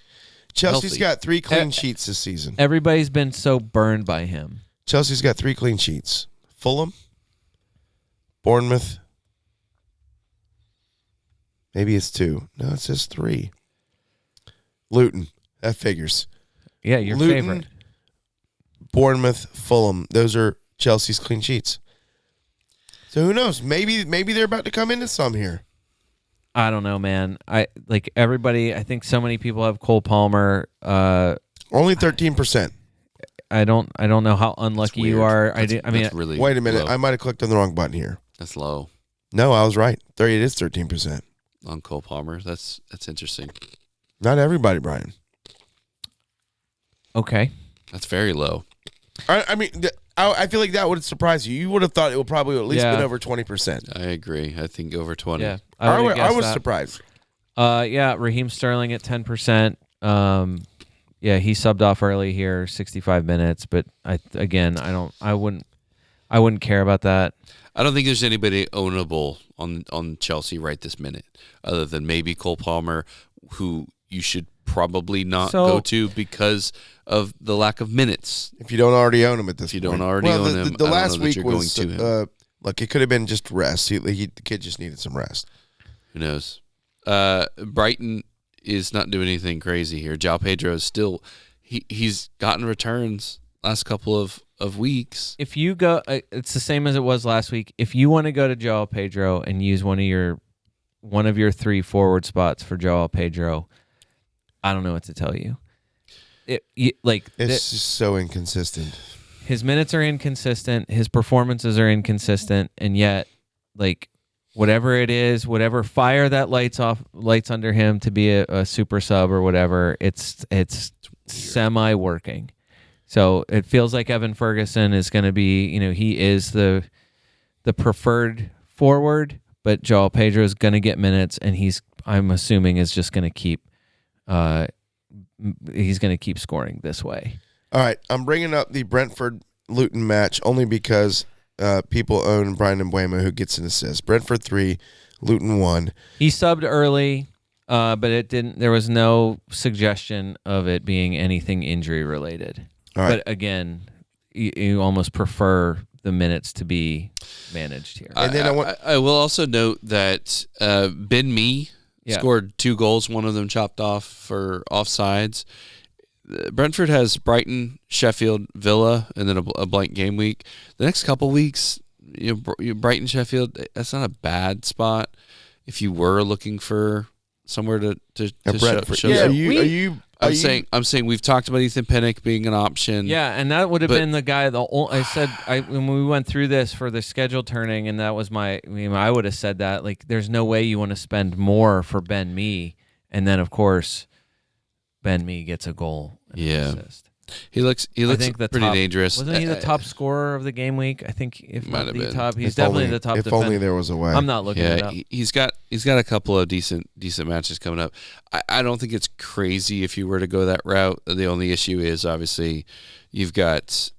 Chelsea's healthy. got 3 clean sheets this season. Everybody's been so burned by him. Chelsea's got 3 clean sheets. Fulham, Bournemouth. Maybe it's 2. No, it says 3. Luton. That figures. Yeah, your Luton, favorite. Bournemouth, Fulham. Those are Chelsea's clean sheets. So who knows? Maybe they're about to come into some here. I don't know, man. I think so many people have Cole Palmer. Only 13%. I don't know how unlucky you are. Really wait a minute. low. I might have clicked on the wrong button here. That's low. No, I was right. It is 13%. On Cole Palmer. That's interesting. Not everybody, Brian. Okay. That's very low. I feel like that would surprise you. You would have thought it would probably at least been over 20%. I agree. I think over 20. Yeah, I was surprised. Raheem Sterling at 10%. Yeah, he subbed off early here, 65 minutes. But I wouldn't care about that. I don't think there's anybody ownable on Chelsea right this minute, other than maybe Cole Palmer, who you should probably not go to because of the lack of minutes. If you don't already own him at this point. If you don't already own him, the last week was look, it could have been just rest. The kid just needed some rest. Who knows? Brighton is not doing anything crazy here. João Pedro is still he's gotten returns last couple of weeks. If you go, it's the same as it was last week. If you want to go to João Pedro and use one of your 3 forward spots for João Pedro, I don't know what to tell you. It's just so inconsistent. His minutes are inconsistent. His performances are inconsistent, and yet, like, whatever it is, whatever fire that lights under him to be a super sub or whatever, it's semi working. So it feels like Evan Ferguson is going to be, he is the preferred forward, but João Pedro is going to get minutes, and I'm assuming is just going to keep. He's going to keep scoring this way. All right, I'm bringing up the Brentford-Luton match only because people own Brian Mbuemo, who gets an assist. Brentford 3, Luton 1. He subbed early, but it didn't. There was no suggestion of it being anything injury related. All right. But again, you almost prefer the minutes to be managed here. And then I will also note that Ben Mee scored 2 goals, one of them chopped off for offsides. Brentford has Brighton, Sheffield, Villa, and then a blank game week. The next couple weeks, Brighton, Sheffield, that's not a bad spot if you were looking for somewhere to show. Yeah, I'm saying we've talked about Ethan Pinnock being an option. Yeah, and that would have been the guy. When we went through this for the schedule turning, and that was I would have said that, like, there's no way you want to spend more for Ben Mee, and then of course, Ben Mee gets a goal. And an assist. He looks pretty dangerous. Wasn't he the top scorer of the game week? I think if might have been top, he's definitely the top. If defender. only there was a way. I'm not looking it up. He's got a couple of decent matches coming up. I don't think it's crazy if you were to go that route. The only issue is obviously you've got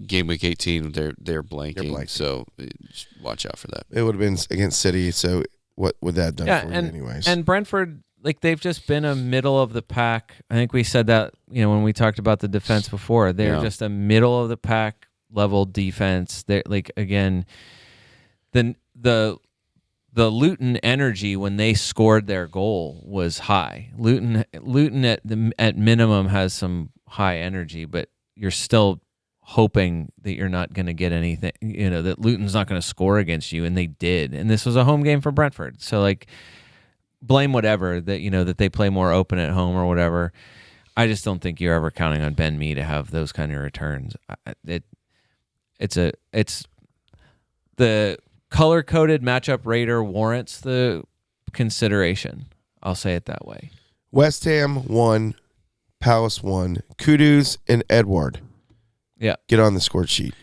game week 18. They're blanking, so just watch out for that. It would have been against City. So what would that have done for you anyways? And Brentford. Like, they've just been a middle of the pack. I think we said that, when we talked about the defense before. They're just a middle of the pack level defense. They're, like, again, the the Luton energy when they scored their goal was high. Luton at minimum has some high energy, but you're still hoping that you're not going to get anything, that Luton's not going to score against you, and they did. And this was a home game for Brentford. So like blame whatever that they play more open at home or whatever. I just don't think you're ever counting on Ben Mee to have those kind of returns. It's the color-coded matchup rater warrants the consideration. I'll say it that way. West Ham 1, Palace 1, Kudus and Edward. Yeah. Get on the score sheet.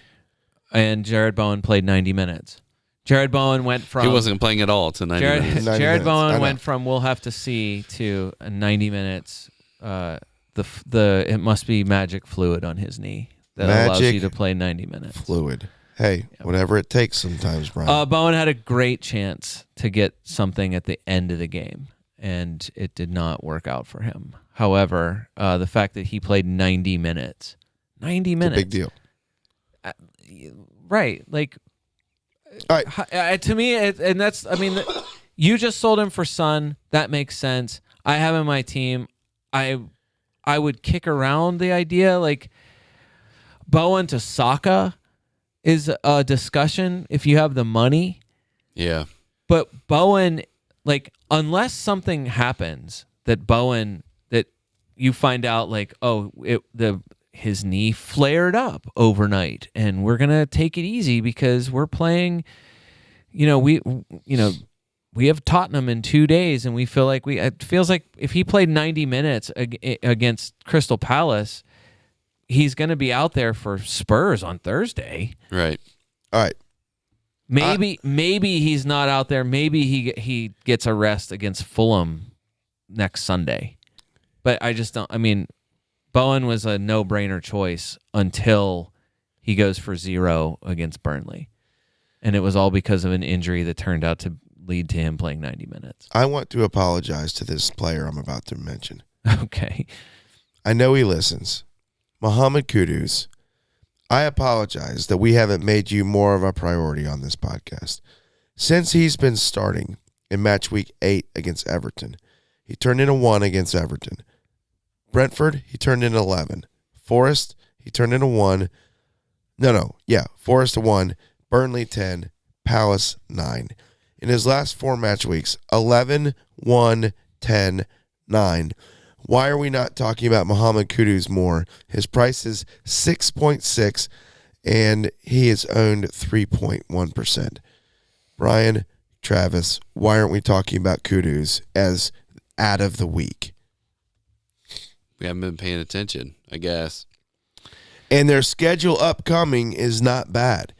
And Jared Bowen played 90 minutes. Jared Bowen went from... He wasn't playing at all to 90 minutes. Jared Bowen went from we'll have to see to 90 minutes. It must be magic fluid on his knee that allows you to play 90 minutes. Fluid. Hey, whatever it takes sometimes, Brian. Bowen had a great chance to get something at the end of the game, and it did not work out for him. However, the fact that he played 90 minutes. 90 minutes. It's a big deal. Right. Like, all right. To me, you just sold him for Son. That makes sense. I have him on my team. I would kick around the idea, like, Bowen to Saka is a discussion if you have the money. Yeah. But Bowen, like, unless something happens that you find out, like, his knee flared up overnight and we're going to take it easy because we're playing, we have Tottenham in 2 days and we feel like it feels like if he played 90 minutes against Crystal Palace, he's going to be out there for Spurs on Thursday. Right. All right. Maybe he's not out there. Maybe he gets a rest against Fulham next Sunday. But I just don't. I mean, Bowen was a no-brainer choice until he goes for 0 against Burnley. And it was all because of an injury that turned out to lead to him playing 90 minutes. I want to apologize to this player I'm about to mention. Okay. I know he listens. Mohamed Kudus, I apologize that we haven't made you more of a priority on this podcast. Since he's been starting in match week 8 against Everton, he turned in a 1 against Everton. Brentford, he turned in 11. Forest, he turned in a 1. Forest a 1. Burnley 10. Palace 9. In his last 4 match weeks, 11, 1, 10, 9. Why are we not talking about Mohamed Kudus more? His price is 6.6, and he is owned 3.1%. Brian, Travis, why aren't we talking about Kudus as ad of the week? We haven't been paying attention, I guess. And their schedule upcoming is not bad.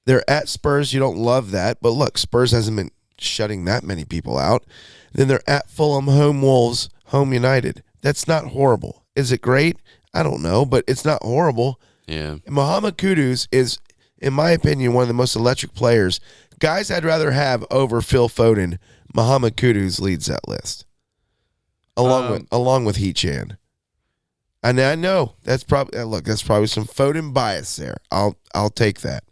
They're at Spurs. You don't love that. But look, Spurs hasn't been shutting that many people out. Then they're at Fulham, home Wolves, home United. That's not horrible. Is it great? I don't know, but it's not horrible. Yeah. And Mohamed Kudus is, in my opinion, one of the most electric players. Guys I'd rather have over Phil Foden. Mohamed Kudus leads that list. Along with Hee-Chan. And I know that's probably some Foden bias there. I'll take that.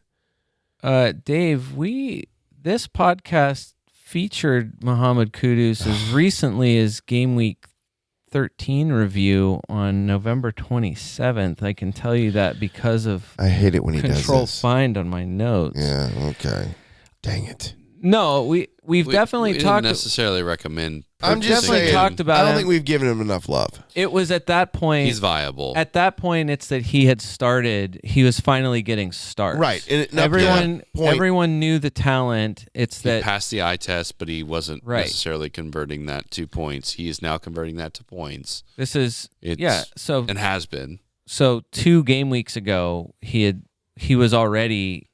Dave, this podcast featured Mohamed Kudus as recently as Game Week 13 review on November 27th. I can tell you that because of I hate it when he does this. Control Find on my notes. Yeah, okay. Dang it. No, we've definitely talked. Didn't necessarily recommend. I'm just saying. Talked about. I don't think we've given him enough love. It was at that point. He's viable. At that point, it's that he had started. He was finally getting starts. Right. And everyone knew the talent. He passed the eye test, but he wasn't necessarily converting that to points. He is now converting that to points. And has been. So 2 game weeks ago, he was already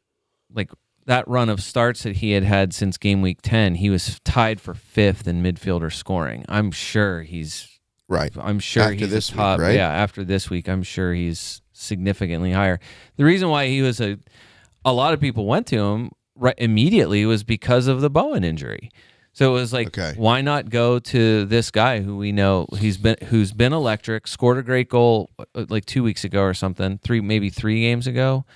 like. That run of starts that he had since game week 10, he was tied for 5th in midfielder scoring. I'm sure he's right. I'm sure after he's this top. Week, right? Yeah, after this week, I'm sure he's significantly higher. The reason why he was a lot of people went to him immediately was because of the Bowen injury. So it was like, why not go to this guy who we know who's been electric, scored a great goal like 2 weeks ago or something, maybe 3 games ago.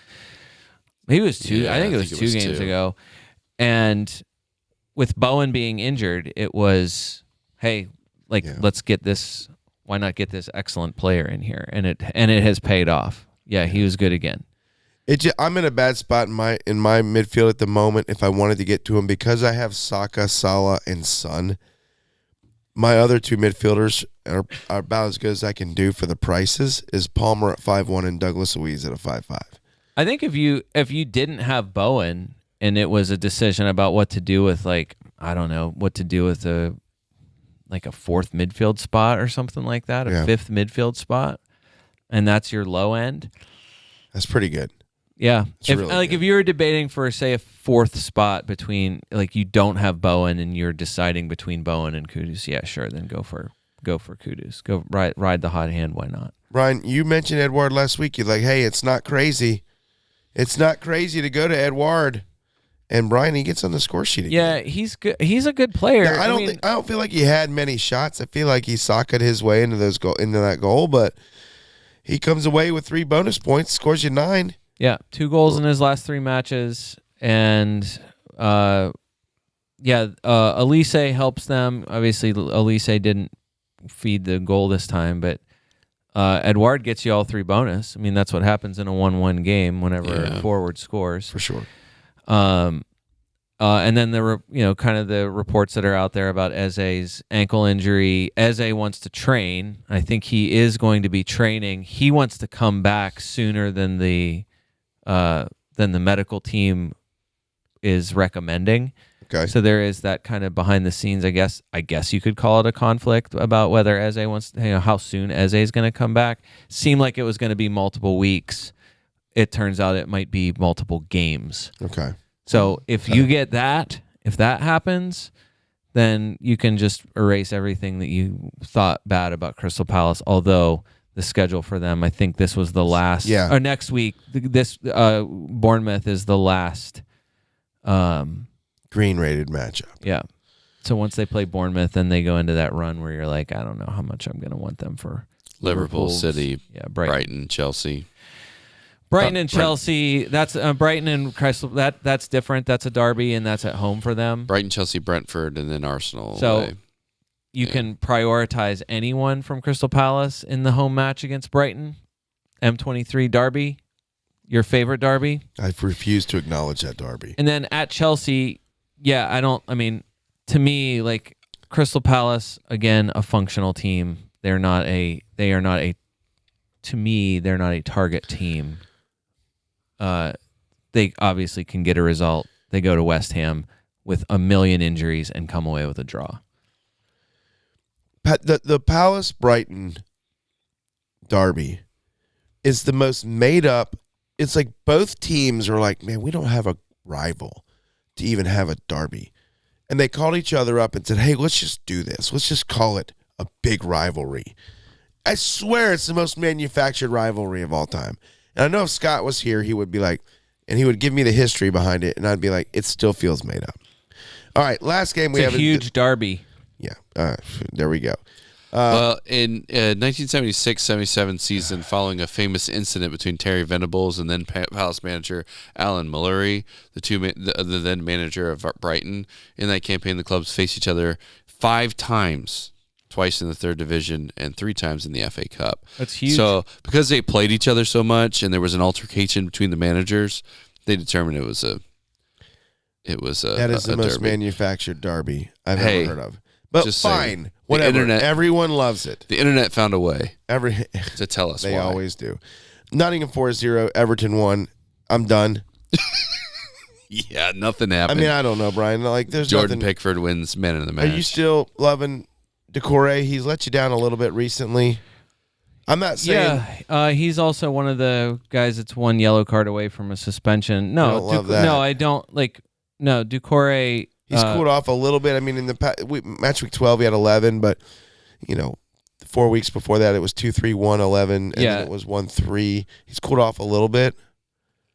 Maybe it was 2. Yeah, I think it was 2 games ago. And with Bowen being injured, it was, hey, let's get this. Why not get this excellent player in here? And it has paid off. Yeah, he was good again. I'm in a bad spot in my midfield at the moment. If I wanted to get to him, because I have Saka, Salah, and Son, my other two midfielders are about as good as I can do for the prices. Is Palmer at 5-1 and Douglas Luiz at a 5-5. I think if you didn't have Bowen and it was a decision about what to do with what to do with a fourth midfield spot or something like that, a fifth midfield spot, and that's your low end. That's pretty good. Yeah. If you were debating for, say, a fourth spot between, you don't have Bowen and you're deciding between Bowen and Kudus, yeah, sure, then go for Kudus. Go ride the hot hand, why not? Brian, you mentioned Edouard last week. You're like, hey, it's not crazy. It's not crazy to go to Edouard. And Brian, he gets on the score sheet again. Yeah, he's good. He's a good player. Now, I don't feel like he had many shots. I feel like he socked his way into that goal, but he comes away with 3 bonus points, scores you 9. Yeah, 2 goals in his last 3 matches, and Elise helps them. Obviously, Elise didn't feed the goal this time, but Edouard gets you all 3 bonus. I mean, that's what happens in a 1-1 game whenever a forward scores. For sure. And then the reports that are out there about Eze's ankle injury. Eze wants to train. I think he is going to be training. He wants to come back sooner than the medical team is recommending. Okay. So there is that kind of behind the scenes, I guess you could call it a conflict about whether Eze wants, how soon Eze is going to come back. Seemed like it was going to be multiple weeks. It turns out it might be multiple games. Okay. So if that happens, then you can just erase everything that you thought bad about Crystal Palace. Although the schedule for them, I think this was the last. Yeah. Or next week, this Bournemouth is the last. Green-rated matchup. Yeah. So once they play Bournemouth, then they go into that run where you're like, I don't know how much I'm going to want them for. Liverpool, City, Brighton, Chelsea. Brighton and Chelsea. That's Brighton and Crystal. That's different. That's a derby, and that's at home for them. Brighton, Chelsea, Brentford, and then Arsenal. So you can prioritize anyone from Crystal Palace in the home match against Brighton. M23 derby, your favorite derby. I refuse to acknowledge that derby. And then at Chelsea, to me, Crystal Palace, again, a functional team. They're not a target team. They obviously can get a result. They go to West Ham with a million injuries and come away with a draw. The Palace-Brighton derby is the most made up. It's like both teams are like, man, we don't have a rival to even have a derby. And they called each other up and said, hey, let's just do this. Let's just call it a big rivalry. I swear it's the most manufactured rivalry of all time. And I know if Scott was here, he would be like, and he would give me the history behind it, and I'd be like, it still feels made up. All right, last game we have a huge derby. Yeah, there we go. Well, in 1976-77 season, following a famous incident between Terry Venables and then Palace manager Alan Mullery, the then manager of Brighton, in that campaign, the clubs faced each other 5 times. Twice in the 3rd division and 3 times in the FA Cup. That's huge. So because they played each other so much and there was an altercation between the managers, they determined it was a that is the most derby. Manufactured derby I've ever heard of. But just fine, saying, whatever. Everyone loves it. The internet found a way to tell us they why. always do. Nottingham 4-0, Everton 1. I'm done. Yeah, nothing happened. I mean, I don't know, Brian. There's Jordan nothing. Pickford wins man of the match. Are you still loving Decore? He's let you down a little bit recently. I'm not saying. Yeah, he's also one of the guys that's 1 yellow card away from a suspension. No, I don't love that. No, I don't No, Decore. He's cooled off a little bit. I mean, in the match week 12, he had 11, but 4 weeks before that, it was 2-3, 1-11, and then it was 1-3. He's cooled off a little bit.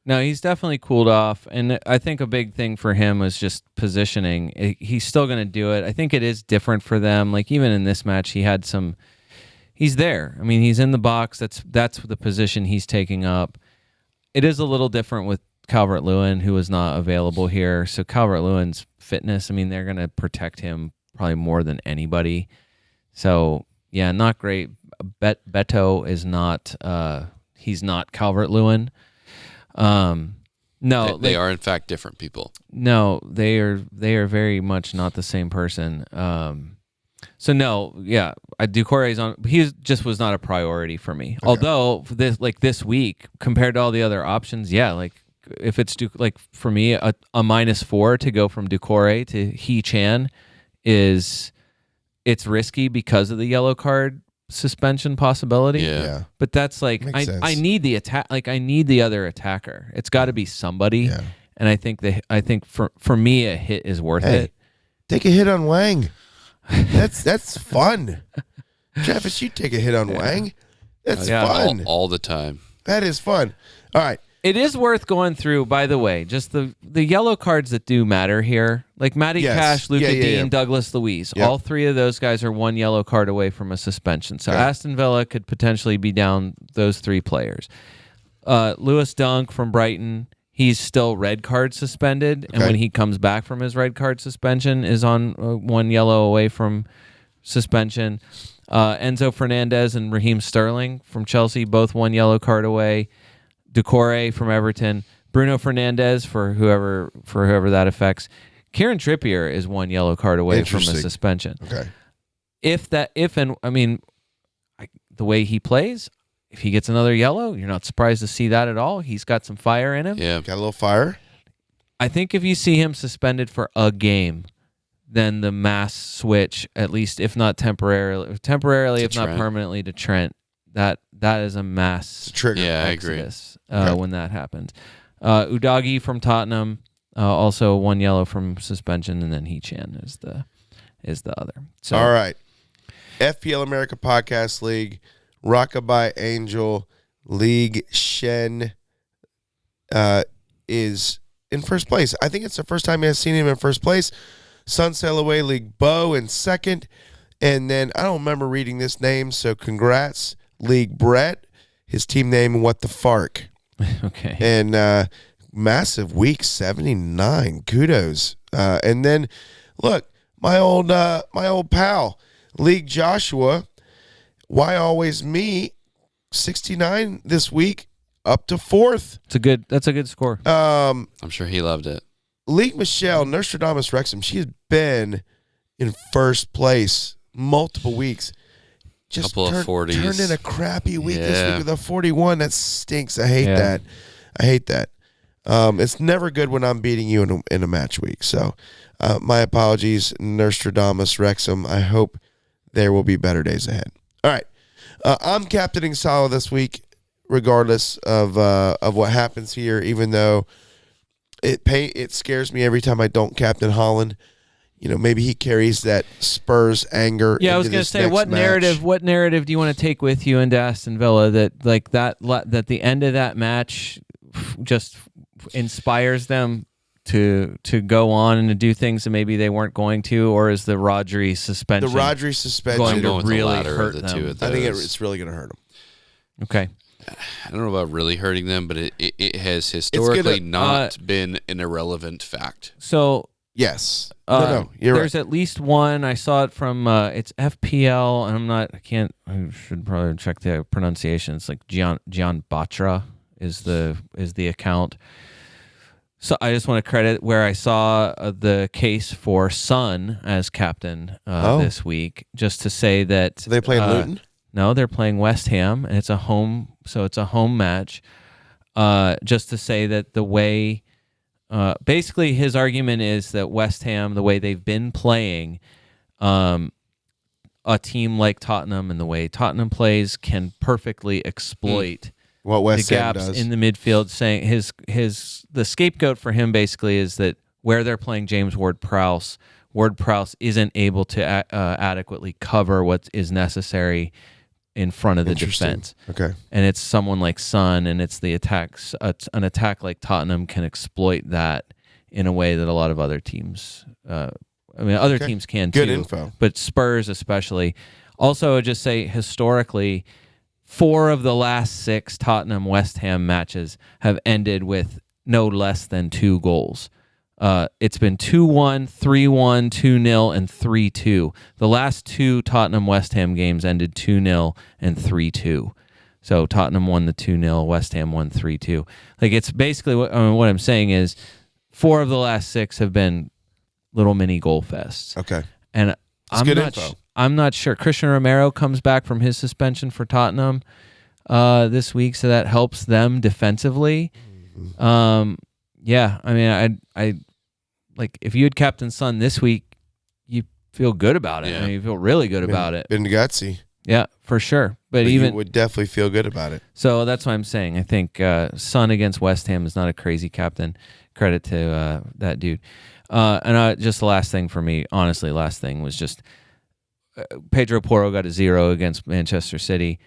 No, he's definitely cooled off, and I think a big thing for him was just positioning. He's still going to do it. I think it is different for them. Even in this match, he's there. I mean, he's in the box. That's the position he's taking up. It is a little different with Calvert-Lewin, who was not available here. So Calvert-Lewin's fitness, I mean, they're going to protect him probably more than anybody. So, yeah, not great. Beto is not he's not Calvert-Lewin. No, they are in fact different people. No, they are very much not the same person. So no, yeah, Ducouré on. He just was not a priority for me. Okay. Although this week compared to all the other options, yeah, like if it's for me a -4 to go from Ducouré to He Chan it's risky because of the yellow card suspension possibility. Yeah. But that's like I need the attack. Like I need the other attacker. It's got to be somebody. Yeah. And I think for me a hit is worth it. Take a hit on Hwang. That's fun. Travis, you take a hit on Hwang. That's fun. All the time. That is fun. All right. It is worth going through, by the way, just the yellow cards that do matter here. Like Matty Cash, Luka Dean, Douglas Luiz. Yep. All three of those guys are one yellow card away from a suspension. So Aston Villa could potentially be down those three players. Lewis Dunk from Brighton, he's still red card suspended. And when he comes back from his red card suspension is on one yellow away from suspension. Enzo Fernandez and Raheem Sterling from Chelsea, both one yellow card away. Ducouré from Everton, Bruno Fernandes for whoever that affects. Kieran Trippier is one yellow card away from a suspension. Okay. The way he plays, if he gets another yellow, you're not surprised to see that at all. He's got some fire in him. Yeah, got a little fire. I think if you see him suspended for a game, then the mass switch, at least if not temporarily, if not permanently, to Trent. That is a mass trigger. Yeah, exodus, I agree. When that happens. Udagi from Tottenham, also one yellow from suspension, and then He Chan is the other. So, all right. FPL America Podcast League, Rockabye Angel League Shen is in first place. I think it's the first time I've seen him in first place. Sunsail Away League Bo in second. And then I don't remember reading this name, so congrats. League Brett, his team name What the Fark. Okay. And massive week 79. Kudos. And then look, my old pal, League Joshua, Why Always Me, 69 this week, up to fourth. That's a good score. I'm sure he loved it. League Michelle, Nostradamus Wrexham, she has been in first place multiple weeks. Just couple of 40s. Turned in a crappy week this week with a 41. That stinks. I hate that. It's never good when I'm beating you in a match week. So my apologies, Nostradamus Wrexham. I hope there will be better days ahead. All right. I'm captaining Salah this week, regardless of what happens here, even though it scares me every time I don't captain Haaland. You know, maybe he carries that Spurs anger. Yeah, I was going to say, what narrative do you want to take with you into Aston Villa that the end of that match just inspires them to go on and to do things that maybe they weren't going to, or is the Rodri suspension? The Rodri suspension going to really hurt them? I think it's really going to hurt them. Okay. I don't know about really hurting them, but it has historically not been an irrelevant fact. So. Yes. No, you're there's right. at least one. I saw it from it's FPL, and I should probably check the pronunciation. It's like Gian Batra is the account. So I just want to credit where I saw the case for Son as captain this week, just to say that. Are they playing Luton? No, they're playing West Ham, and it's a home match. Just to say that the way. Basically, his argument is that West Ham, the way they've been playing, a team like Tottenham and the way Tottenham plays can perfectly exploit what West the Ham gaps does in the midfield. Saying the scapegoat for him basically is that where they're playing James Ward-Prowse isn't able to adequately cover what is necessary in front of the defense. Okay. And it's someone like Son, and it's the attacks. An attack like Tottenham can exploit that in a way that a lot of other teams, teams can too. Good info. But Spurs especially. Also, I would just say historically, 4 of the last 6 Tottenham-West Ham matches have ended with no less than 2 goals. It's been 2-1, 3-1, 2-0, and 3-2. The last 2 Tottenham-West Ham games ended 2-0 and 3-2. So Tottenham won the 2-0, West Ham won 3-2. Like, it's basically what I'm saying is 4 of the last 6 have been little mini goal fests. Okay. And I'm not sure. Christian Romero comes back from his suspension for Tottenham this week, so that helps them defensively. Yeah, I mean, I like if you had captain Son this week, you feel good about it. Yeah. I mean, you feel really good about it. Been gutsy. Yeah, for sure. But even you would definitely feel good about it. So that's what I'm saying. I think Son against West Ham is not a crazy captain. Credit to that dude. And just the last thing for me, honestly, was just Pedro Porro got a 0 against Manchester City.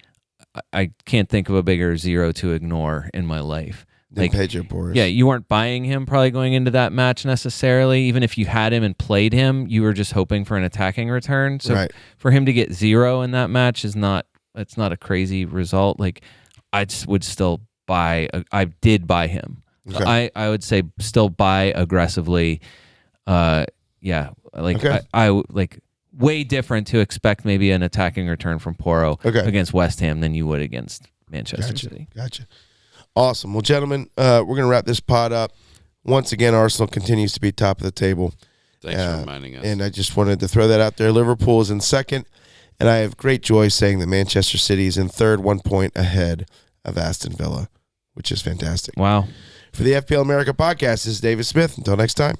I can't think of a bigger 0 to ignore in my life. Like Pedro Porro. Yeah, you weren't buying him probably going into that match necessarily. Even if you had him and played him, you were just hoping for an attacking return. So for him to get 0 in that match it's not a crazy result. Like I would still buy. I did buy him. Okay. So I would say still buy aggressively. Yeah, like I like way different to expect maybe an attacking return from Porro against West Ham than you would against Manchester City. Gotcha. Awesome. Well, gentlemen, we're going to wrap this pod up. Once again, Arsenal continues to be top of the table. Thanks for reminding us. And I just wanted to throw that out there. Liverpool is in second, and I have great joy saying that Manchester City is in third, 1 point ahead of Aston Villa, which is fantastic. Wow. For the FPL America podcast, this is David Smith. Until next time.